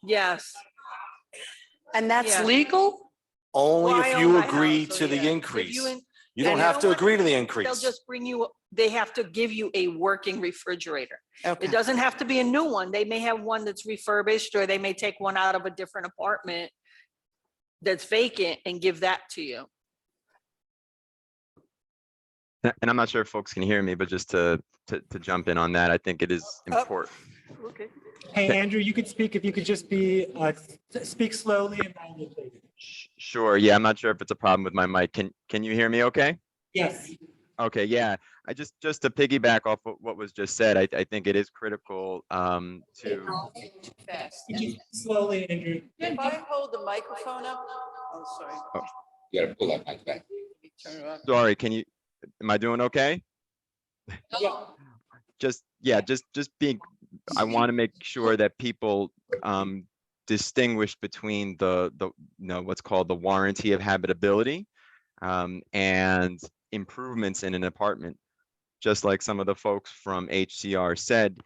Yes. And that's Yeah. legal? Only Well, I if own you my agree house, so to the yeah. If you increase. You don't And have know to what? agree to the They'll increase. just bring you, they have to give you a working refrigerator. Okay. It doesn't have to be a new one. They may have one that's refurbished, or they may take one out of a different apartment that's vacant and give that to you. And I'm not sure if folks can hear me, but just to jump in on that, I think it is important. Okay. Hey, Andrew, you could speak if you could just be, speak slowly and loudly, please. Sure. Yeah, I'm not sure if it's a problem with my mic. Can you hear me okay? Yes. Okay, yeah. I just to piggyback off what was just said, I think it is critical to Too fast. Slowly, Andrew. If I hold the microphone up, oh, sorry. You gotta pull that mic back. Turn it off. sorry, am I doing okay? Just being, I want to make sure that people distinguish between the what's called the warranty of habitability and improvements in an apartment. Just like some of the folks from HCR said,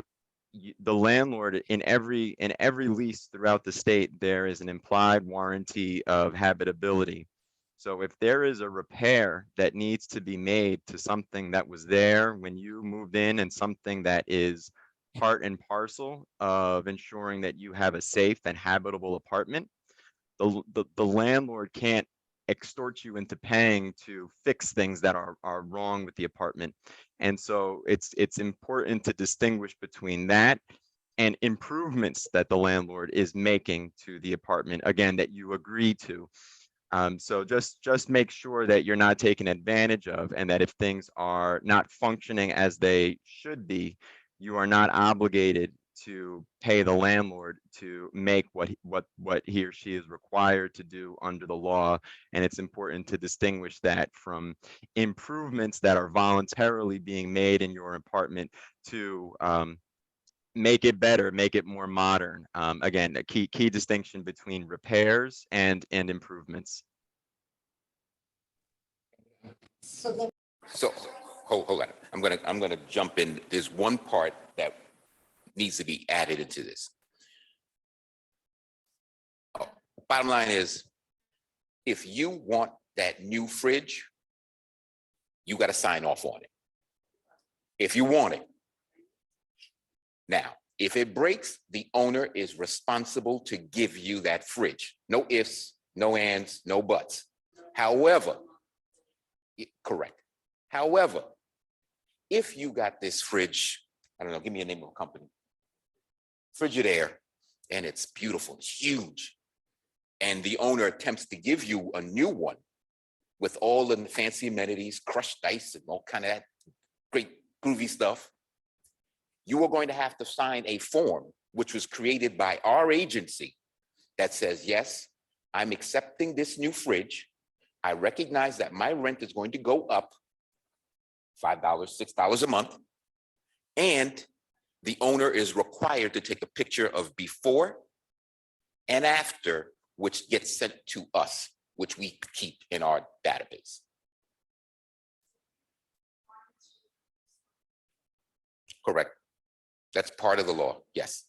the landlord in every lease throughout the state, there is an implied warranty of habitability. So if there is a repair that needs to be made to something that was there when you moved in, and something that is part and parcel of ensuring that you have a safe and habitable apartment, the landlord can't extort you into paying to fix things that are wrong with the apartment. And so it's important to distinguish between that and improvements that the landlord is making to the apartment, again, that you agree to. So just make sure that you're not taken advantage of, and that if things are not functioning as they should be, you are not obligated to pay the landlord to make what he or she is required to do under the law. And it's important to distinguish that from improvements that are voluntarily being made in your apartment to make it better, make it more modern. Again, a key distinction between repairs and improvements. So hold on. I'm gonna jump in. There's one part that needs to be added into this. Bottom line is, if you want that new fridge, you got to sign off on it. If you want it. Now, if it breaks, the owner is responsible to give you that fridge. No ifs, no ands, no buts. However, correct. However, if you got this fridge, I don't know, give me a name of a company, Frigidaire, and it's beautiful, it's huge, and the owner attempts to give you a new one with all the fancy amenities, crushed ice and all kind of that great groovy stuff, you are going to have to sign a form which was created by our agency that says, yes, I'm accepting this new fridge. I recognize that my rent is going to go up $5, $6 a month, and the owner is required to take a picture of before and after, which gets sent to us, which we keep in our database. Correct. That's part of the law, yes.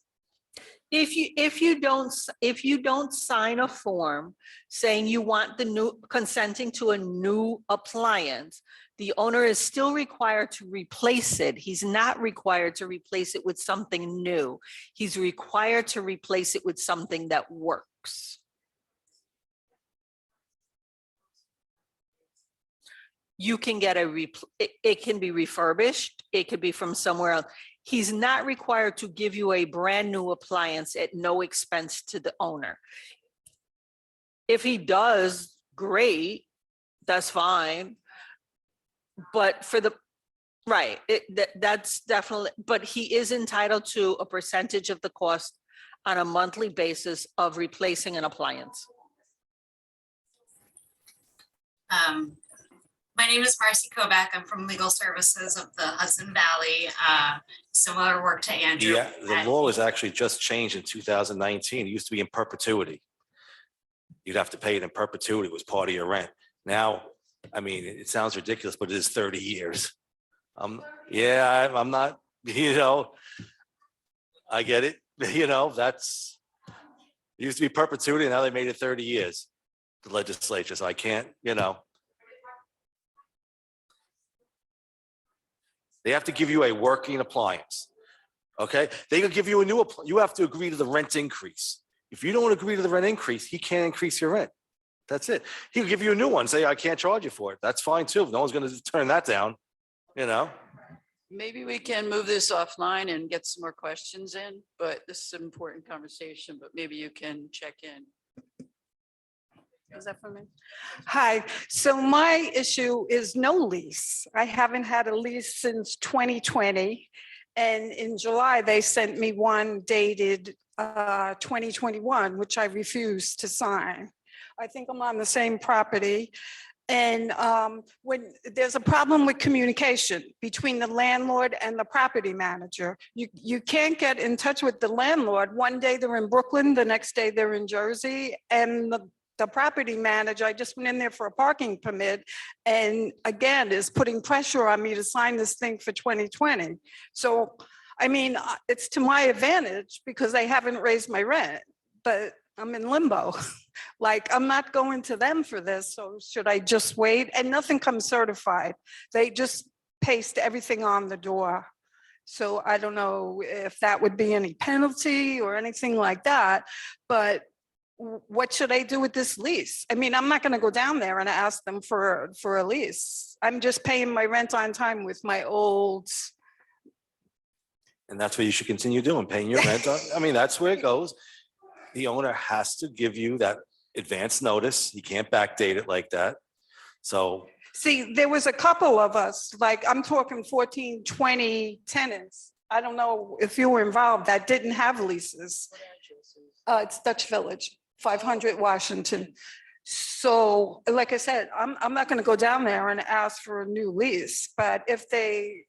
If you don't sign a form saying you want consenting to a new appliance, the owner is still required to replace it. He's not required to replace it with something new. He's required to replace it with something that works. You can get it can be refurbished. It could be from somewhere else. He's not required to give you a brand new appliance at no expense to the owner. If he does, great, that's fine. But for the, right, that's definitely, but he is entitled to a percentage of the cost on a monthly basis of replacing an appliance. My name is Marcy Kovac. I'm from Legal Services of the Hudson Valley. Similar work to Andrew. Yeah, the law was actually just changed in 2019. It used to be in perpetuity. You'd have to pay it in perpetuity, it was part of your rent. Now, I mean, it sounds ridiculous, but it is 30 years. Yeah, I'm not, I get it. That's, it used to be perpetuity, and now they made it 30 years, the legislature. So I can't, They have to give you a working appliance. Okay, they could give you a new, you have to agree to the rent increase. If you don't agree to the rent increase, he can't increase your rent. That's it. He'll give you a new one, say, I can't charge you for it. That's fine too. No one's gonna turn that down, you know? Maybe we can move this offline and get some more questions in, but this is an important conversation, but maybe you can check in. Is that for me? Hi, so my issue is no lease. I haven't had a lease since 2020. And in July, they sent me one dated 2021, which I refused to sign. I think I'm on the same property. And when there's a problem with communication between the landlord and the property manager, you can't get in touch with the landlord. One day they're in Brooklyn, the next day they're in Jersey, and the property manager, I just went in there for a parking permit, and again, is putting pressure on me to sign this thing for 2020. So, I mean, it's to my advantage because they haven't raised my rent, but I'm in limbo. Like, I'm not going to them for this, so should I just wait? And nothing comes certified. They just paste everything on the door. So I don't know if that would be any penalty or anything like that, but what should I do with this lease? I mean, I'm not going to go down there and ask them for a lease. I'm just paying my rent on time with my old. And that's what you should continue doing, paying your rent. I mean, that's where it goes. The owner has to give you that advance notice. He can't backdate it like that. So. See, there was a couple of us, like I'm talking 14, 20 tenants. I don't know if you were involved that didn't have leases. It's Dutch Village. 500 Washington. So like I said, I'm not going to go down there and ask for a new lease, but if they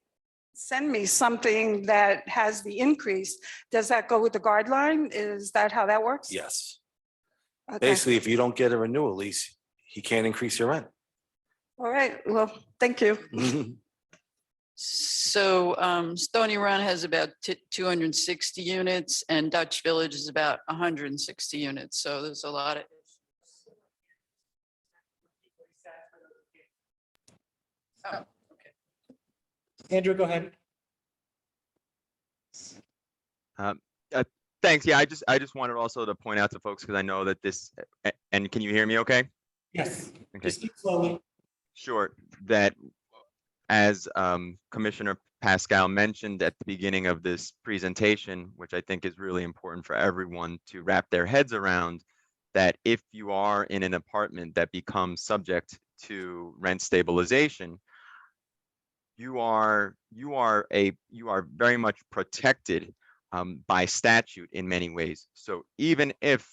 send me something that has the increase, does that go with the guideline? Is that how that works? Yes. Okay. Basically, if you don't get a renewal lease, he can't increase your rent. All right. Well, thank you. So Stony Run has about 260 units and Dutch Village is about 160 units. So there's a lot of. Oh, okay. Andrew, go ahead. Thanks. Yeah, I just wanted also to point out to folks, because I know that this, and can you hear me okay? Yes. Okay. Just speak slowly. Sure. That as Commissioner Pascal mentioned at the beginning of this presentation, which I think is really important for everyone to wrap their heads around, that if you are in an apartment that becomes subject to rent stabilization, you are very much protected by statute in many ways. So even if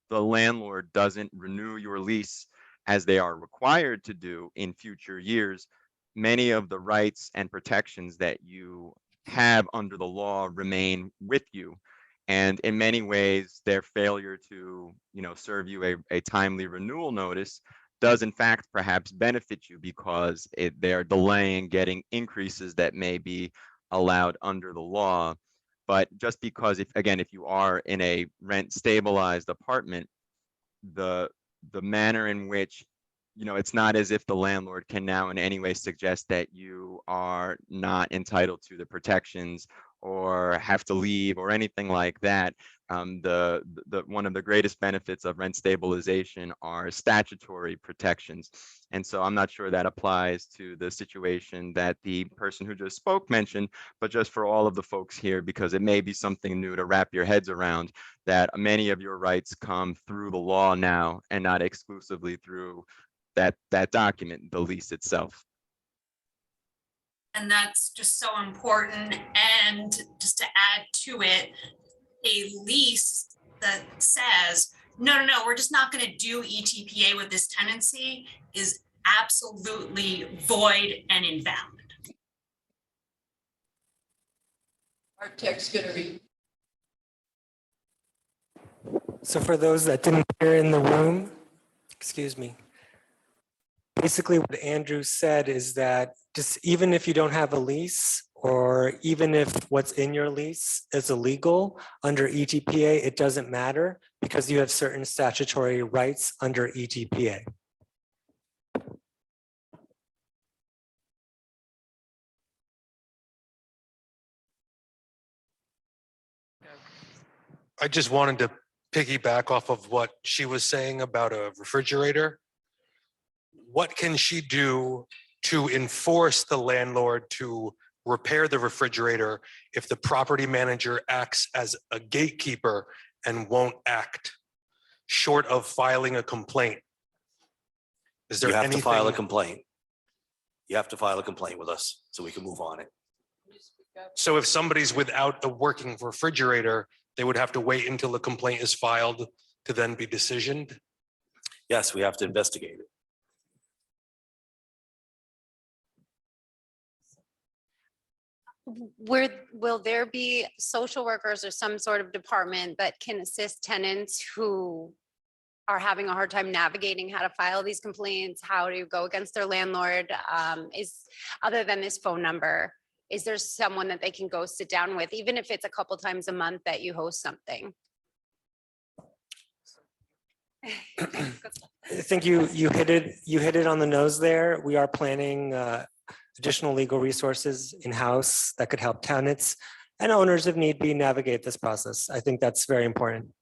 the landlord doesn't renew your lease as they are required to do in future years, many of the rights and protections that you have under the law remain with you. And in many ways, their failure to, serve you a timely renewal notice does in fact perhaps benefit you, because they're delaying getting increases that may be allowed under the law. But just because if you are in a rent stabilized apartment, the manner in which, it's not as if the landlord can now in any way suggest that you are not entitled to the protections or have to leave or anything like that. One of the greatest benefits of rent stabilization are statutory protections. And so I'm not sure that applies to the situation that the person who just spoke mentioned, but just for all of the folks here, because it may be something new to wrap your heads around, that many of your rights come through the law now and not exclusively through that document, the lease itself. And that's just so important. And just to add to it, a lease that says, no, we're just not going to do ETPA with this tenancy is absolutely void and invalid. Our text going to be. So for those that didn't hear in the room, excuse me. Basically what Andrew said is that just even if you don't have a lease, or even if what's in your lease is illegal under ETPA, it doesn't matter because you have certain statutory rights under ETPA. I just wanted to piggyback off of what she was saying about a refrigerator. What can she do to enforce the landlord to repair the refrigerator if the property manager acts as a gatekeeper and won't act, short of filing a complaint? Is there You have anything? to file a complaint. You have to file a complaint with us so we can move on it. So if somebody's without a working refrigerator, they would have to wait until the complaint is filed to then be decisioned? Yes, we have to investigate it. Will there be social workers or some sort of department that can assist tenants who are having a hard time navigating how to file these complaints, how to go against their landlord? Other than this phone number, is there someone that they can go sit down with, even if it's a couple times a month that you host something? I think you hit it on the nose there. We are planning additional legal resources in-house that could help tenants and owners, if need be, navigate this process. I think that's very important.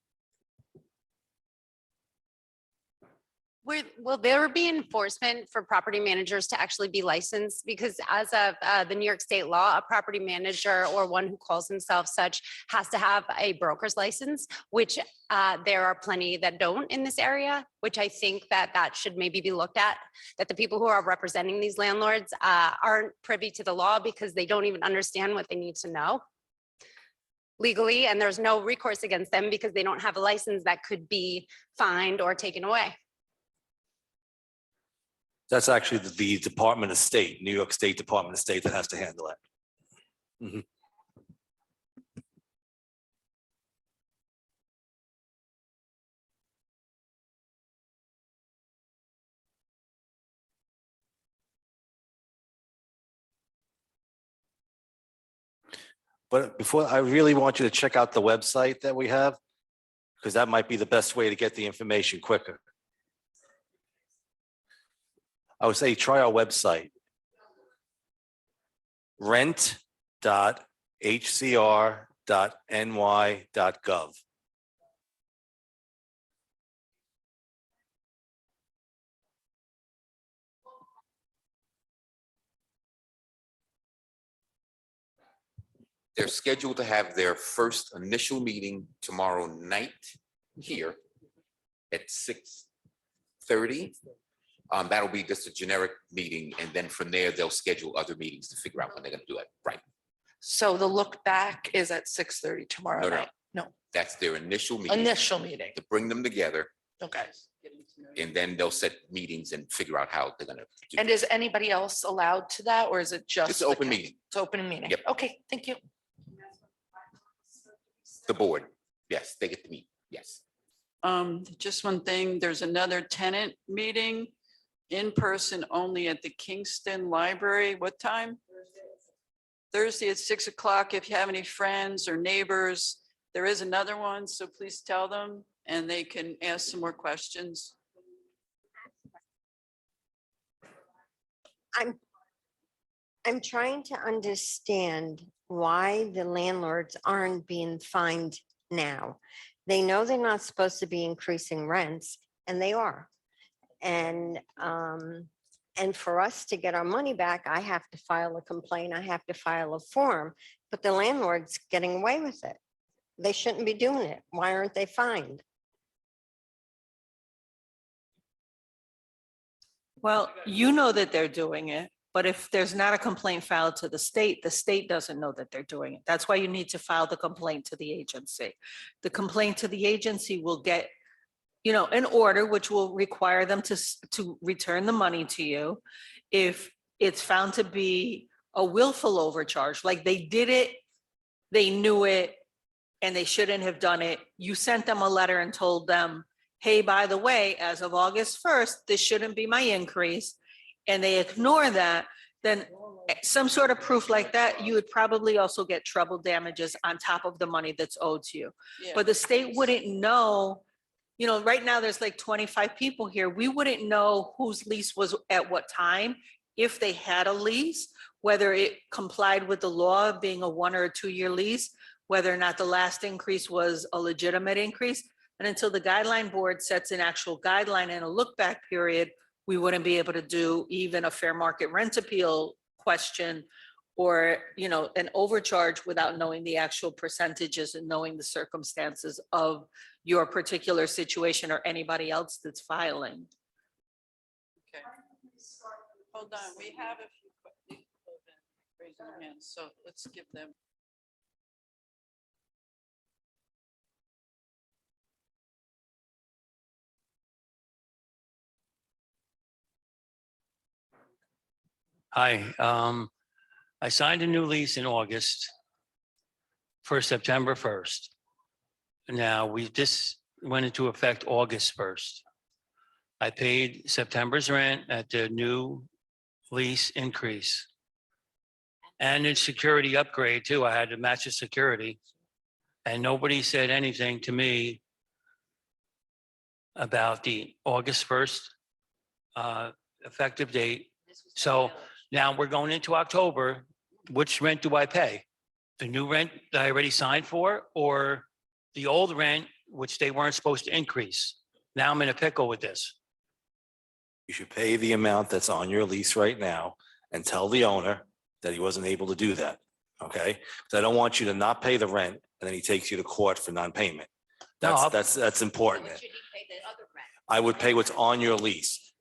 Will there be enforcement for property managers to actually be licensed? Because as of the New York State law, a property manager or one who calls himself such has to have a broker's license, which there are plenty that don't in this area, which I think that should maybe be looked at, that the people who are representing these landlords aren't privy to the law because they don't even understand what they need to know legally, and there's no recourse against them because they don't have a license that could be fined or taken away. That's actually the Department of State, New York State Department of State, that has to handle that. Mhm. But before, I really want you to check out the website that we have, because that might be the best way to get the information quicker. I would say try our website. rent.hcr.ny.gov. They're scheduled to have their first initial meeting tomorrow night here at 6:30. That'll be just a generic meeting, and then from there, they'll schedule other meetings to figure out when they're gonna do it. Right. So the look back is at 6:30 tomorrow No, no. night? No, That's their initial meeting. initial meeting. To bring them together, Okay. and then they'll set meetings and figure out how they're gonna do. And is anybody else allowed to that, or is it just? It's an open meeting. It's open meeting. Yep. Okay, thank you. The board, yes, they get to meet, yes. Just one thing, there's another tenant meeting in person only at the Kingston Library. What time? Thursday at 6 o'clock. If you have any friends or neighbors, there is another one, so please tell them and they can ask some more questions. I'm trying to understand why the landlords aren't being fined now. They know they're not supposed to be increasing rents, and they are. And for us to get our money back, I have to file a complaint, I have to file a form, but the landlord's getting away with it. They shouldn't be doing it. Why aren't they fined? Well, you know that they're doing it, but if there's not a complaint filed to the state doesn't know that they're doing it. That's why you need to file the complaint to the agency. The complaint to the agency will get, an order which will require them to return the money to you. If it's found to be a willful overcharge, like they did it, they knew it, and they shouldn't have done it. You sent them a letter and told them, hey, by the way, as of August 1st, this shouldn't be my increase. And they ignore that, then some sort of proof like that, you would probably also get treble damages on top of the money that's owed to you. Yeah. But the state wouldn't know, right now there's like 25 people here. We wouldn't know whose lease was at what time, if they had a lease, whether it complied with the law of being a 1 or a 2 year lease. whether or not the last increase was a legitimate increase. And until the guideline board sets an actual guideline and a look back period, we wouldn't be able to do even a fair market rent appeal question or, an overcharge without knowing the actual percentages and knowing the circumstances of your particular situation or anybody else that's filing. Okay. Hold on, we have a few people raising their hands, so let's give them. Hi, I signed a new lease in August for September 1st. Now, this went into effect August 1st. I paid September's rent at the new lease increase. And its security upgrade too. I had to match the security. And nobody said anything to me about the August 1st effective date. So now we're going into October. Which rent do I pay? The new rent that I already signed for, or the old rent, which they weren't supposed to increase? Now I'm in a pickle with this. You should pay the amount that's on your lease right now and tell the owner that he wasn't able to do that, okay? Because I don't want you to not pay the rent and then he takes you to court for non-payment. That's important. I would pay what's on your lease.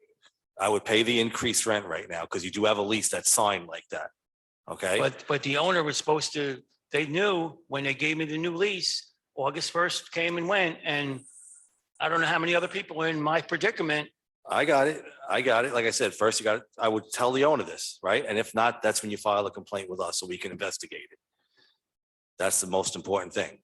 I would pay the increased rent right now because you do have a lease that's signed like that, okay? But the owner was supposed to, they knew when they gave me the new lease, August 1st came and went, and I don't know how many other people are in my predicament. I got it. Like I said, first I would tell the owner this, right? And if not, that's when you file a complaint with us so we can investigate it. That's the most important thing.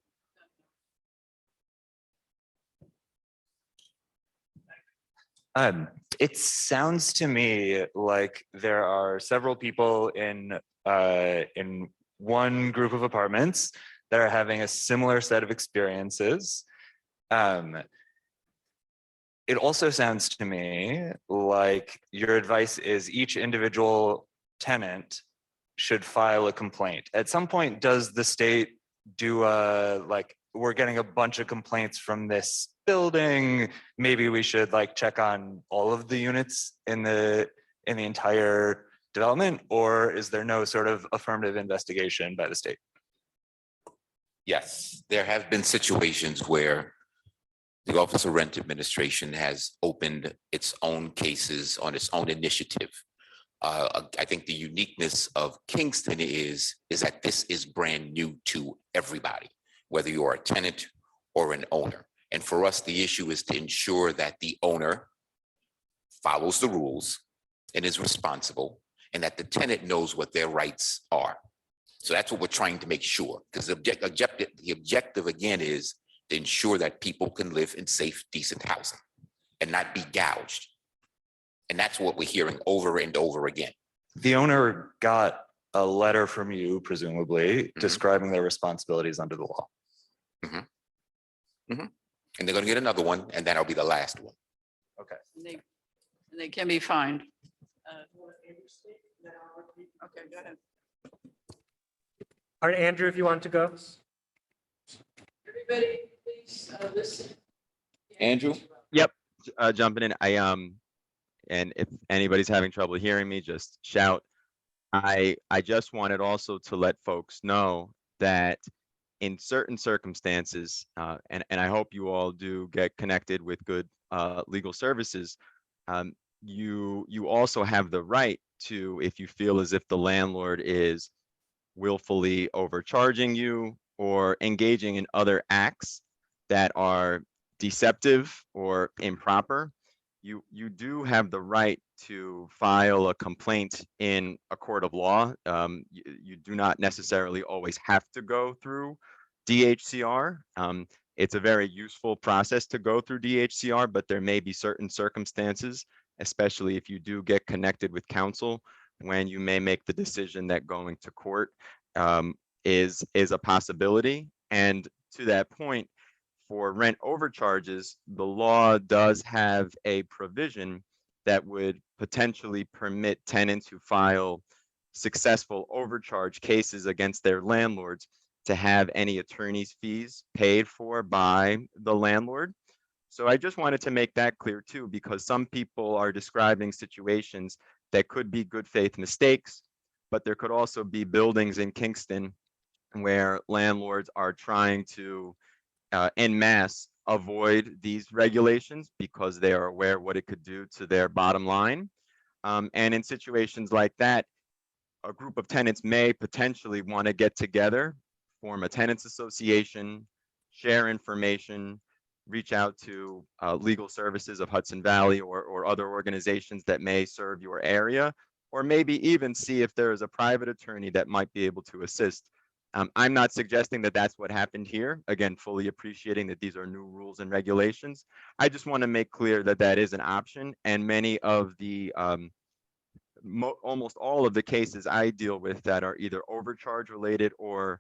It sounds to me like there are several people in one group of apartments that are having a similar set of experiences. It also sounds to me like your advice is each individual tenant should file a complaint. At some point, does the state do we're getting a bunch of complaints from this building, maybe we should check on all of the units in the entire development, or is there no sort of affirmative investigation by the state? Yes, there have been situations where the Office of Rent Administration has opened its own cases on its own initiative. I think the uniqueness of Kingston is that this is brand new to everybody, whether you are a tenant or an owner. And for us, the issue is to ensure that the owner follows the rules and is responsible, and that the tenant knows what their rights are. So that's what we're trying to make sure, because the objective again is to ensure that people can live in safe, decent housing and not be gouged. And that's what we're hearing over and over again. The owner got a letter from you, presumably, describing their responsibilities under the law. And they're going to get another one, and that'll be the last one. Okay. And they can be fined. Okay, go ahead. All right, Andrew, if you want to go. Everybody, please listen. Andrew? Yep, jumping in. And if anybody's having trouble hearing me, just shout. I just wanted also to let folks know that in certain circumstances, and I hope you all do get connected with good legal services, you also have the right to, if you feel as if the landlord is willfully overcharging you or engaging in other acts that are deceptive or improper, you do have the right to file a complaint in a court of law. You do not necessarily always have to go through DHCR. It's a very useful process to go through DHCR, but there may be certain circumstances, especially if you do get connected with counsel, when you may make the decision that going to court is a possibility. And to that point, for rent overcharges, the law does have a provision that would potentially permit tenants who file successful overcharge cases against their landlords to have any attorney's fees paid for by the landlord. So I just wanted to make that clear too, because some people are describing situations that could be good faith mistakes, but there could also be buildings in Kingston where landlords are trying to en masse avoid these regulations because they are aware what it could do to their bottom line. And in situations like that, a group of tenants may potentially want to get together, form a tenants association, share information, reach out to legal services of Hudson Valley or other organizations that may serve your area, or maybe even see if there is a private attorney that might be able to assist. I'm not suggesting that that's what happened here. Again, fully appreciating that these are new rules and regulations. I just want to make clear that that is an option, and many of the almost all of the cases I deal with that are either overcharge related or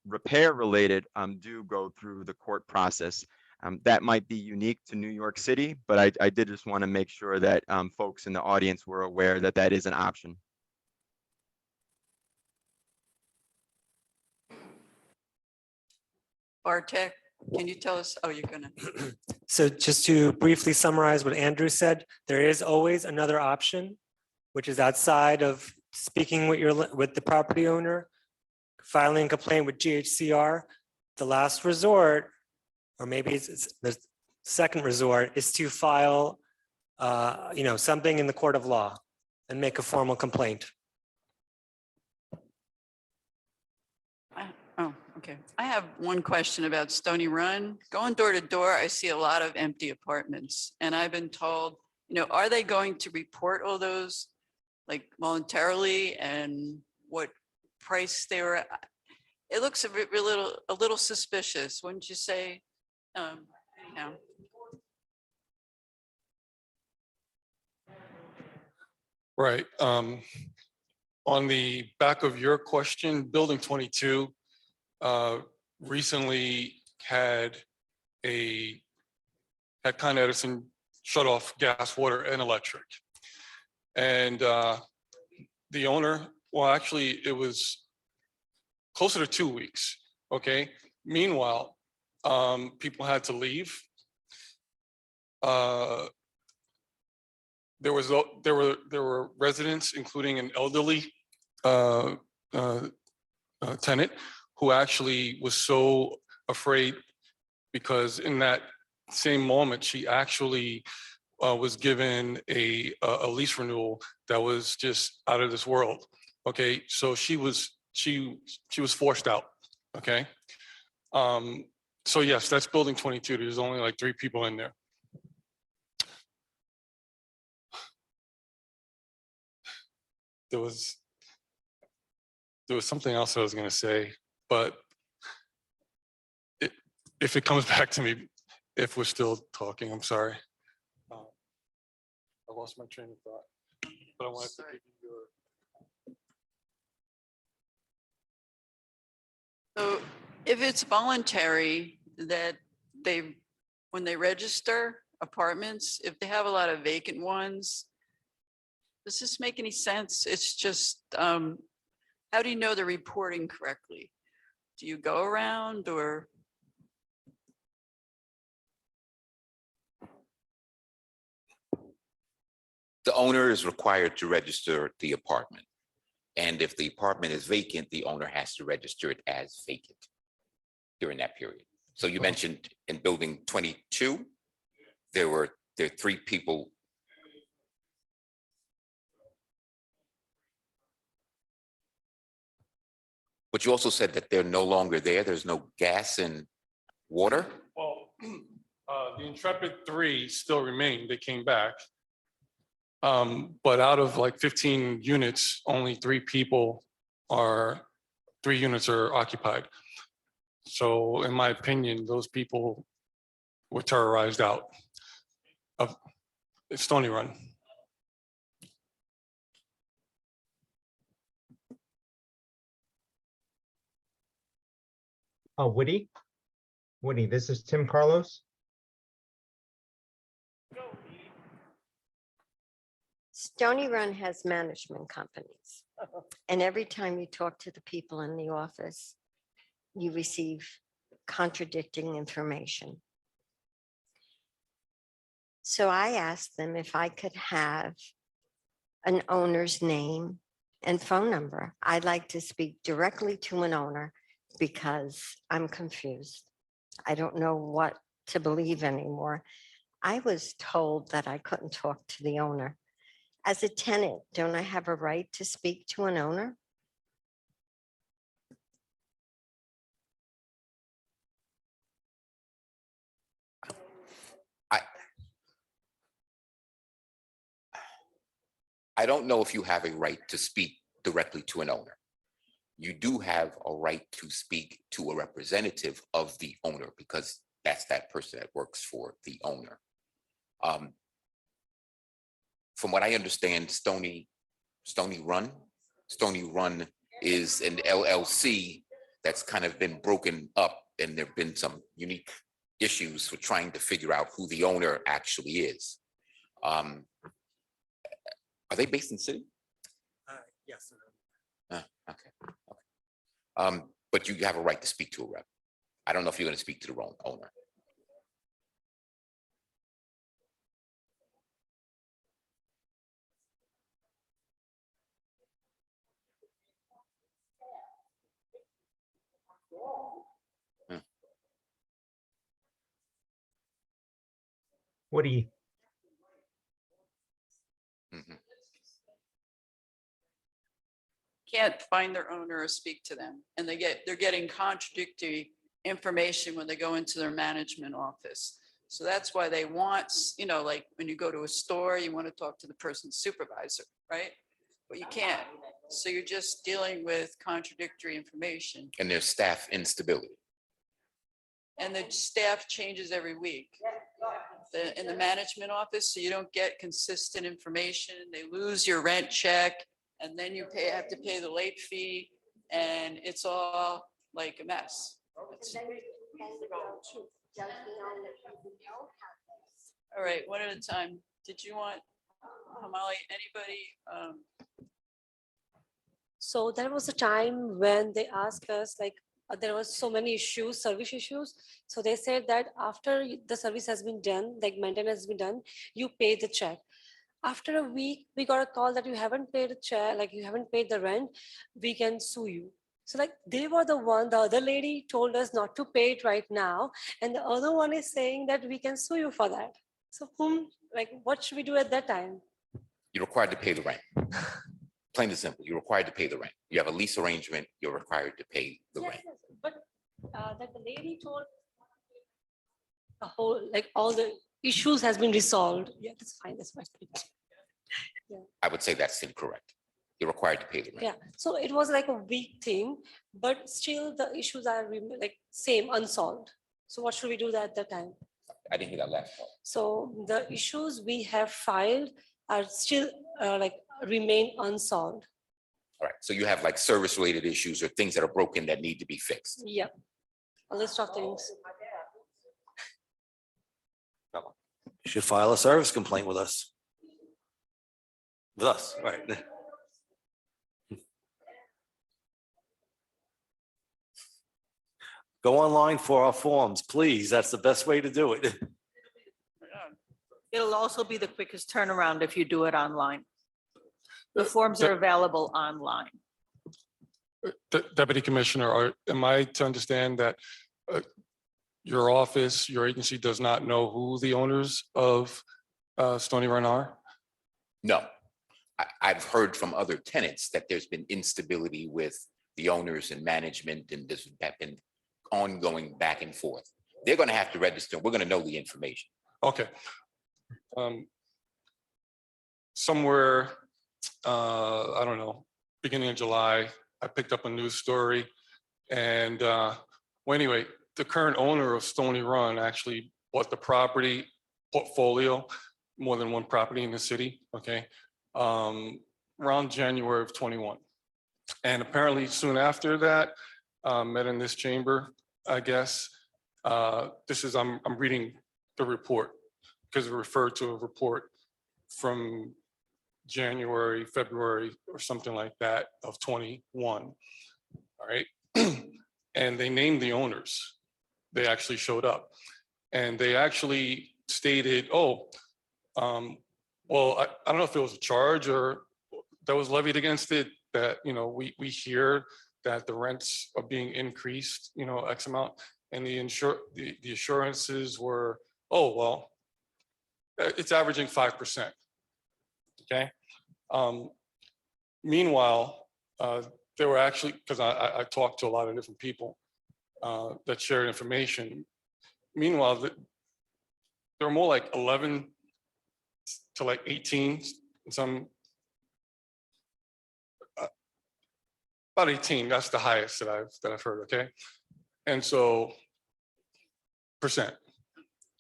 repair related do go through the court process. That might be unique to New York City, but I did just want to make sure that folks in the audience were aware that that is an option. Bartek, can you tell us? Oh, you're gonna. So just to briefly summarize what Andrew said, there is always another option, which is outside of speaking with the property owner, filing a complaint with GHCR. The last resort, or maybe it's the second resort, is to file something in the court of law and make a formal complaint. Oh, okay. I have one question about Stony Run. Going door to door, I see a lot of empty apartments, and I've been told, are they going to report all those like voluntarily, and what price they were at? It looks a little suspicious, wouldn't you say? Anyhow. Right. On the back of your question, Building 22 recently had Con Edison shut off gas, water, and electric. And the owner, well, actually, it was closer to 2 weeks. Okay. Meanwhile, people had to leave. There were residents, including an elderly tenant, who actually was so afraid because in that same moment, she actually was given a lease renewal that was just out of this world. Okay, so she was forced out. Okay, so yes, that's Building 22. There's only like 3 people in there. There was something else I was going to say, but if it comes back to me, if we're still talking, I'm sorry. I lost my train of thought, but I wanted to give you your. So if it's voluntary that when they register apartments, if they have a lot of vacant ones, does this make any sense? It's just, how do you know they're reporting correctly? Do you go around or? The owner is required to register the apartment. And if the apartment is vacant, the owner has to register it as vacant during that period. So you mentioned in Building 22, there are 3 people. But you also said that they're no longer there. There's no gas and water. Well, the Intrepid 3 still remain. They came back. But out of like 15 units, only 3 units are occupied. So in my opinion, those people were terrorized out of Stony Run. Oh, Woody, this is Tim Carlos. Stony Run has management companies. And every time you talk to the people in the office, you receive contradicting information. So I asked them if I could have an owner's name and phone number. I'd like to speak directly to an owner because I'm confused. I don't know what to believe anymore. I was told that I couldn't talk to the owner. As a tenant, don't I have a right to speak to an owner? I don't know if you have a right to speak directly to an owner. You do have a right to speak to a representative of the owner because that's that person that works for the owner. From what I understand, Stony Run is an LLC that's kind of been broken up, and there've been some unique issues with trying to figure out who the owner actually is. Are they based in the city? Yes. Okay. But you have a right to speak to a rep. I don't know if you're going to speak to the wrong owner. Woody, Can't find their owner or speak to them. And they're getting contradictory information when they go into their management office. So that's why they want, like when you go to a store, you want to talk to the person's supervisor, right? But you can't. So you're just dealing with contradictory information. And there's staff instability. And the staff changes every week. In the management office, so you don't get consistent information. They lose your rent check, and then you have to pay the late fee, and it's all like a mess. All right, one at a time. Did you want, Hamali, anybody? So there was a time when they asked us, like, there was so many issues, service issues. So they said that after the service has been done, like maintenance has been done, you pay the check. After a week, we got a call that you haven't paid the check, like you haven't paid the rent, we can sue you. So like they were the other lady told us not to pay it right now. And the other one is saying that we can sue you for that. So what should we do at that time? You're required to pay the rent. Plain and simple, you're required to pay the rent. You have a lease arrangement, you're required to pay the rent. Yes, but that the lady told the whole, like all the issues has been resolved. Yeah, that's fine, that's fine. Yeah. I would say that's incorrect. You're required to pay the rent. Yeah, so it was like a weak thing, but still the issues are like same, unsolved. So what should we do at that time? I didn't hear that last part. So the issues we have filed are still remain unsolved. All right, so you have like service related issues or things that are broken that need to be fixed. Yep, a list of things. You should file a service complaint with us. Right. Go online for our forms, please. That's the best way to do it. It'll also be the quickest turnaround if you do it online. The forms are available online. Deputy Commissioner, am I to understand that your office, your agency does not know who the owners of Stony Run are? No, I've heard from other tenants that there's been instability with the owners and management, and this has been ongoing back and forth. They're going to have to register. We're going to know the information. Okay. Somewhere, I don't know, beginning of July, I picked up a news story, and well, anyway, the current owner of Stony Run actually bought the property portfolio, more than one property in the city, okay, around January of 21. And apparently soon after that, met in this chamber, I guess. This is, I'm reading the report because it referred to a report from January, February, or something like that of 21, all right? and they named the owners. They actually showed up, and they actually stated, oh, well, I don't know if it was a charge or that was levied against it, that, you know, we hear that the rents are being increased, you know, X amount, and the assurances were, oh, well, it's averaging 5%. Okay. Meanwhile, they were actually, because I talked to a lot of different people that shared information. Meanwhile, there were more like 11 to like 18, some about 18. That's the highest that I've heard. Okay, and so percent.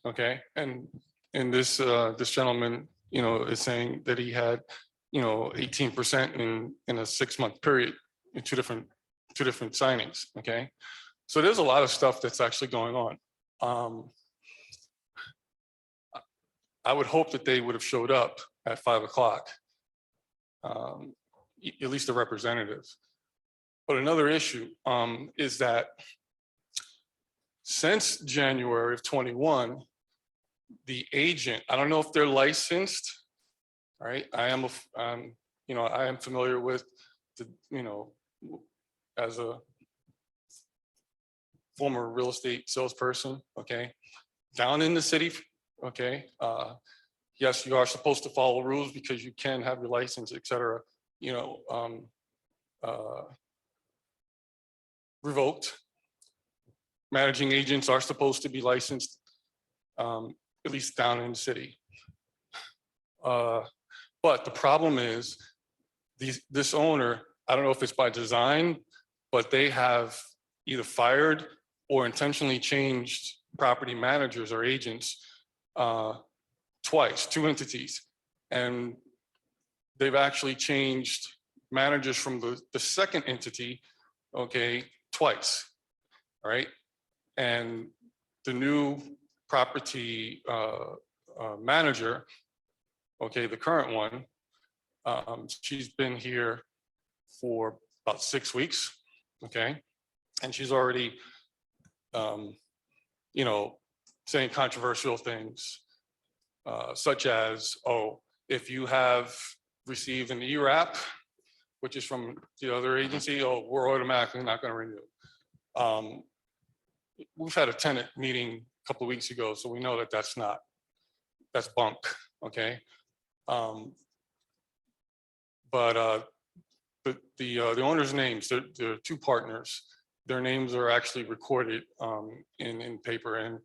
Okay, and this this gentleman, you know, is saying that he had, you know, 18% in a 6-month period in two different signings. Okay, so there's a lot of stuff that's actually going on. I would hope that they would have showed up at 5 o'clock, at least the representatives. But another issue is that since January of 21, the agent, I don't know if they're licensed, right? You know, I am familiar with the, you know, as a former real estate salesperson, okay, down in the city, okay. Yes, you are supposed to follow rules because you can have your license, et cetera, you know, revoked. Managing agents are supposed to be licensed, at least down in the city. But the problem is this owner, I don't know if it's by design, but they have either fired or intentionally changed property managers or agents twice, 2 entities. And they've actually changed managers from the second entity, okay, twice, all right? And the new property manager, okay, the current one, she's been here for about 6 weeks, okay? And she's already, you know, saying controversial things, such as, oh, if you have received an ERAP, which is from the other agency, oh, we're automatically not going to renew. We've had a tenant meeting a couple of weeks ago, so we know that that's bunk, okay? But the owner's names, they're 2 partners. Their names are actually recorded in paper, and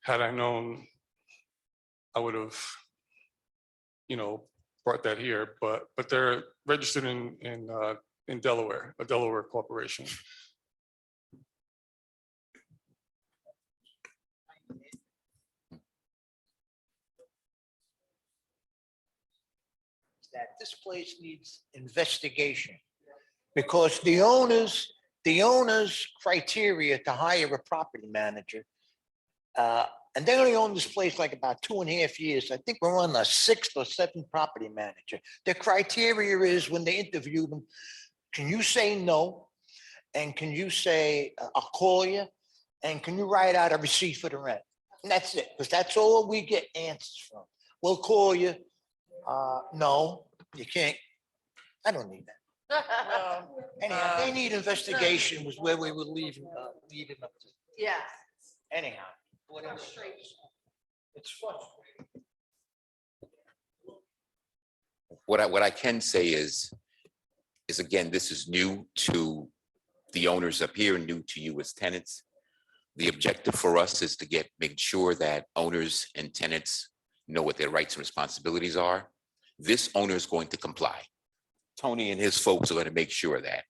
had I known, I would have, you know, brought that here. But they're registered in Delaware, a Delaware corporation. That this place needs investigation because the owners criteria to hire a property manager, and they only own this place like about 2.5 years. I think we're on the 6th or 7th property manager. Their criteria is when they interview them, can you say no? And can you say, I'll call you? And can you write out a receipt for the rent? And that's it, because that's all we get answers from. We'll call you. No, you can't. I don't need that. Anyhow, they need investigation was where we were leaving up to. Yeah. Anyhow, whatever. It's frustrating. What I can say is again, this is new to the owners up here, new to you as tenants. The objective for us is to make sure that owners and tenants know what their rights and responsibilities are. This owner is going to comply. Tony and his folks are going to make sure that.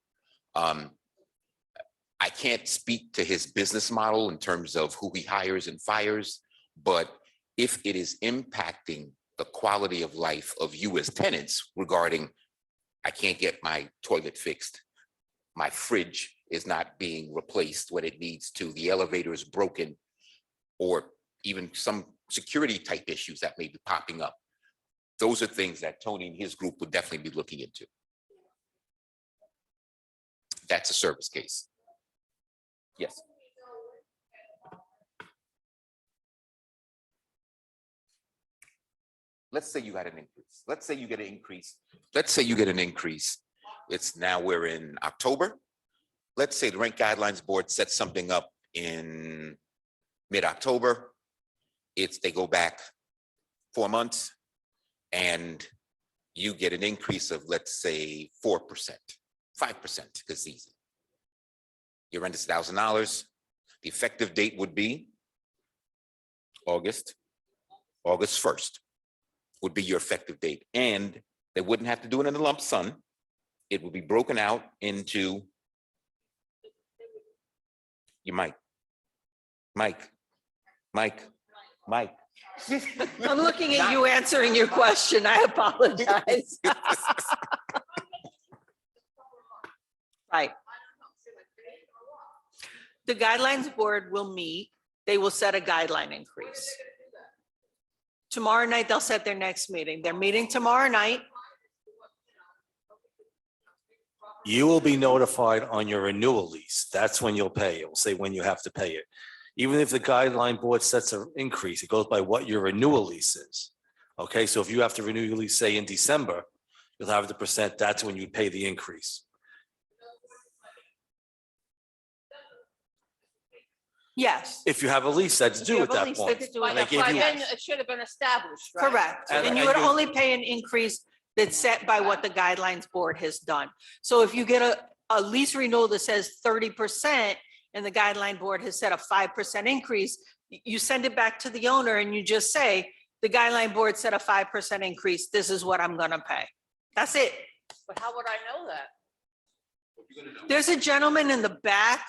I can't speak to his business model in terms of who he hires and fires, but if it is impacting the quality of life of you as tenants regarding, I can't get my toilet fixed, my fridge is not being replaced when it needs to, the elevator is broken, or even some security type issues that may be popping up. Those are things that Tony and his group would definitely be looking into. That's a service case. Yes. Let's say you got an increase. Let's say you get an increase. Let's say you get an increase. It's now we're in October. Let's say the Rent Guidelines Board sets something up in mid-October. They go back 4 months and you get an increase of, let's say, 4%, 5%, because it's easy. Your rent is $1,000. The effective date would be August 1st would be your effective date. And they wouldn't have to do it in a lump sum. It would be broken out into, Mike. I'm looking at you answering your question. I apologize. Right. The Guidelines Board will meet. They will set a guideline increase. Tomorrow night, they'll set their next meeting. They're meeting tomorrow night. You will be notified on your renewal lease. That's when you'll pay. It will say when you have to pay it. Even if the guideline board sets an increase, it goes by what your renewal lease is. Okay, so if you have to renew your lease, say in December, you'll have the percent, that's when you pay the increase. Yes. If you have a lease that's due at that point. and they give you- It should have been established, right? Correct. And- And you and would you- only pay an increase that's set by what the Guidelines Board has done. So if you get a lease renewal that says 30% and the Guideline Board has set a 5% increase, you send it back to the owner and you just say, the Guideline Board set a 5% increase. This is what I'm gonna pay. That's it. But how would I know that? There's a gentleman in the back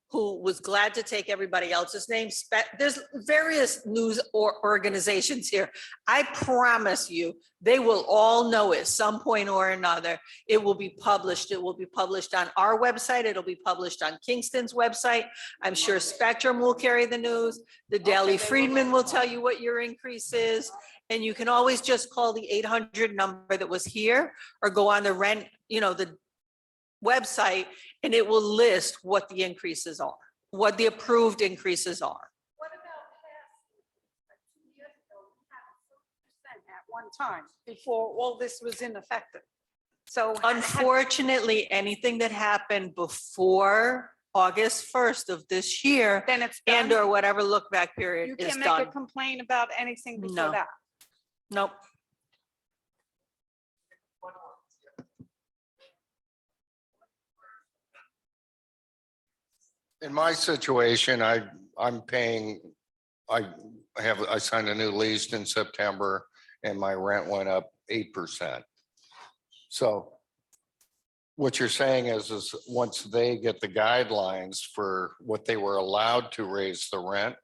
who was glad to take everybody else's names. There's various news organizations here. I promise you, they will all know at some point or another. It will be published. It will be published on our website. It'll be published on Kingston's website. I'm sure Spectrum will carry the news. The Daily Freedman will tell you what your increase is. And you can always just call the 800 number that was here or go on the rent, the website, and it will list what the increases are, what the approved increases are. What about past, 2 years ago, we had 30% at one time before all this was ineffective? So Unfortunately, anything that happened before August 1st of this year then it's and done. or whatever look back You period is can't make a done. complaint about anything before No. that. Nope. In my situation, I'm paying, I signed a new lease in September and my rent went up 8%. So what you're saying is once they get the guidelines for what they were allowed to raise the rent,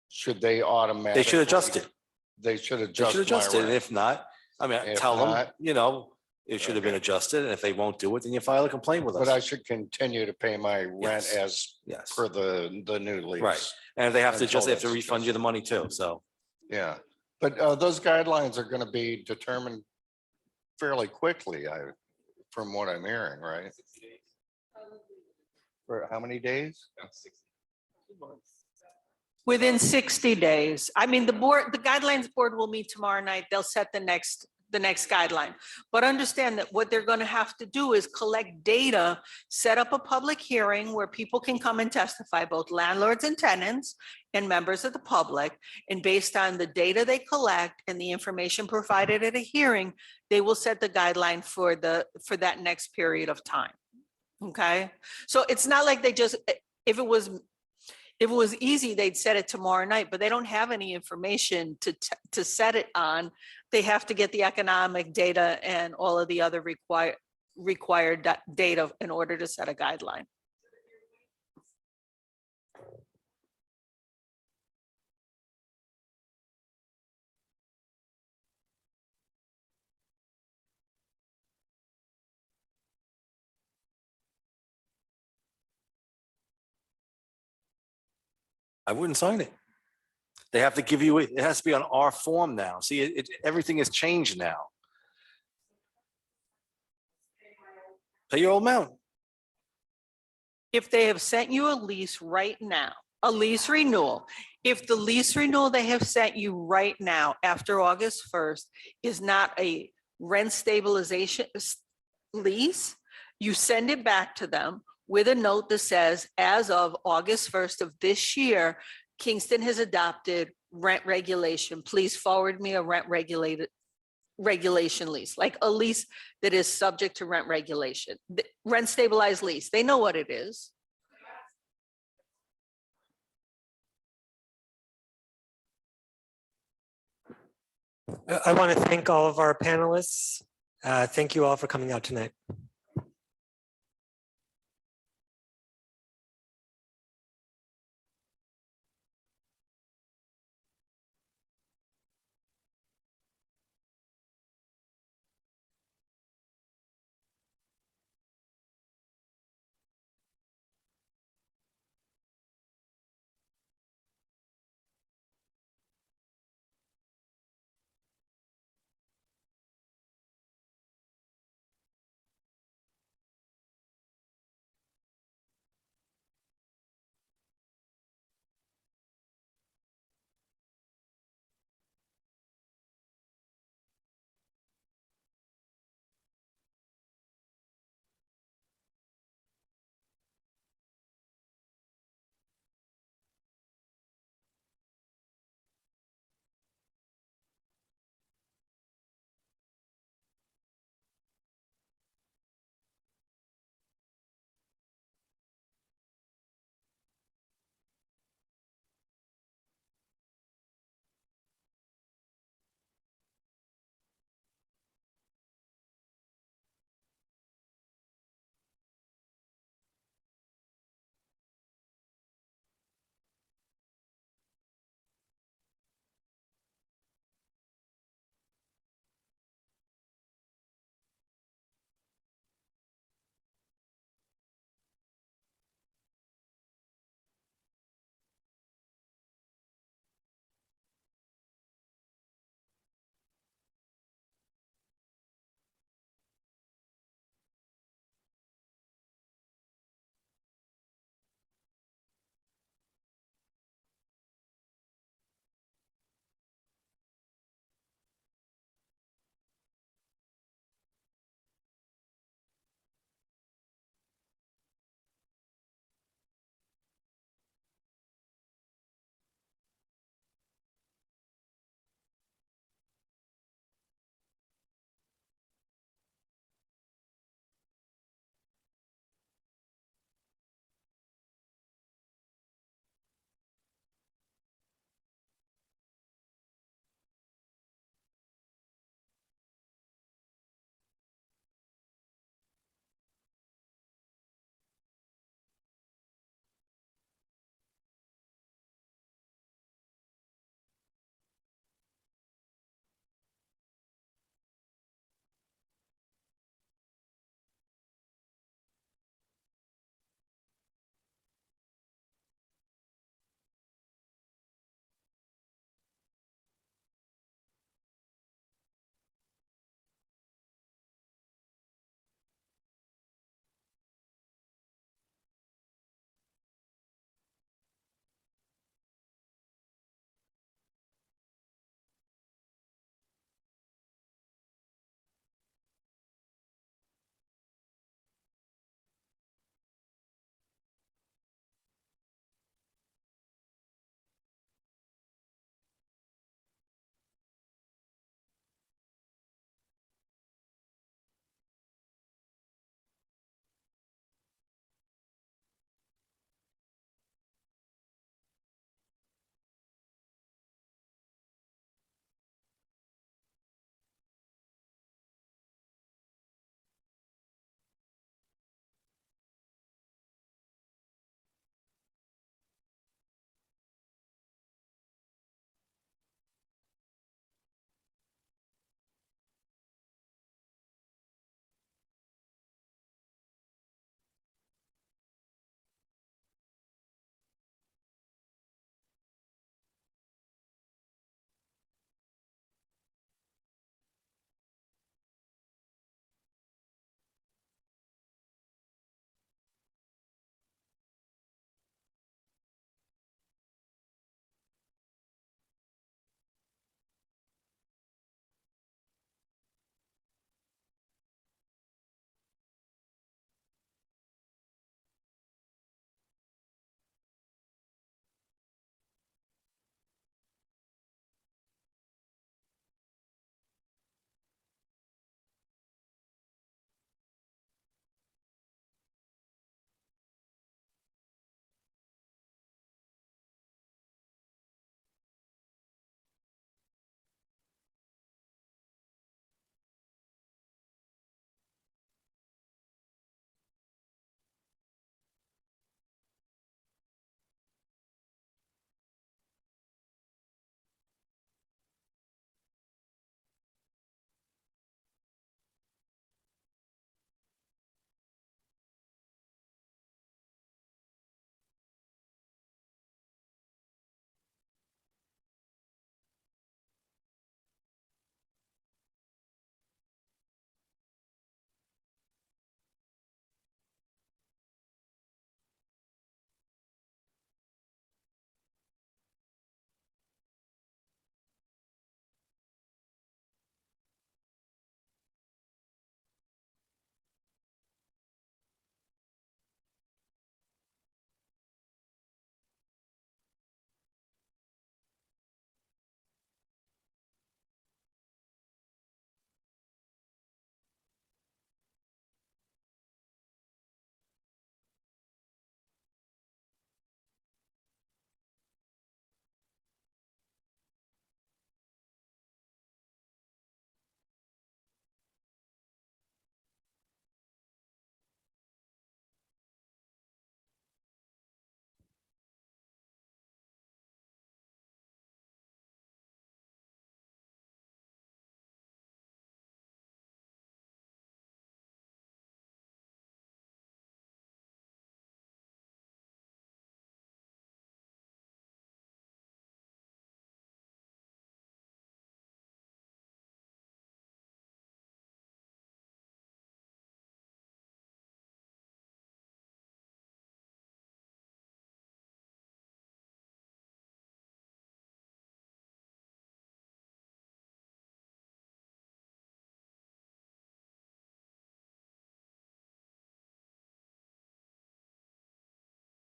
should they automatically? They should adjust it. They should They adjust should adjust my it. And rent. if not, I mean, If tell them, not, it should have been adjusted. And if they won't do it, then you file a complaint with But I us. should continue to pay my rent Yes. as Yes. per the new lease. Right. And if they have to adjust, they have to Until refund you the money too. So Yeah, but those guidelines are gonna be determined fairly quickly, from what I'm hearing, right? For how many days? Within 60 days. I mean, the Guidelines Board will meet tomorrow night. They'll set the next guideline. But understand that what they're going to have to do is collect data, set up a public hearing where people can come and testify, both landlords and tenants and members of the public. And based on the data they collect and the information provided at a hearing, they will set the guideline for that next period of time. Okay? So it's not like they just, if it was easy, they'd set it tomorrow night, but they don't have any information to set it on. They have to get the economic data and all of the other required data in order to set a guideline. I wouldn't sign it. They have to give you, it has to be on our form now. See, everything has changed now. Pay your old amount. if they have sent you a lease right now, a lease renewal, if the lease renewal they have sent you right now after August 1st is not a rent stabilization lease, you send it back to them with a note that says, as of August 1st of this year, Kingston has adopted rent regulation. Please forward me a regulation lease, like a lease that is subject to rent regulation, rent stabilized lease. They know what it is. I want to thank all of our panelists. Thank you all for coming out tonight.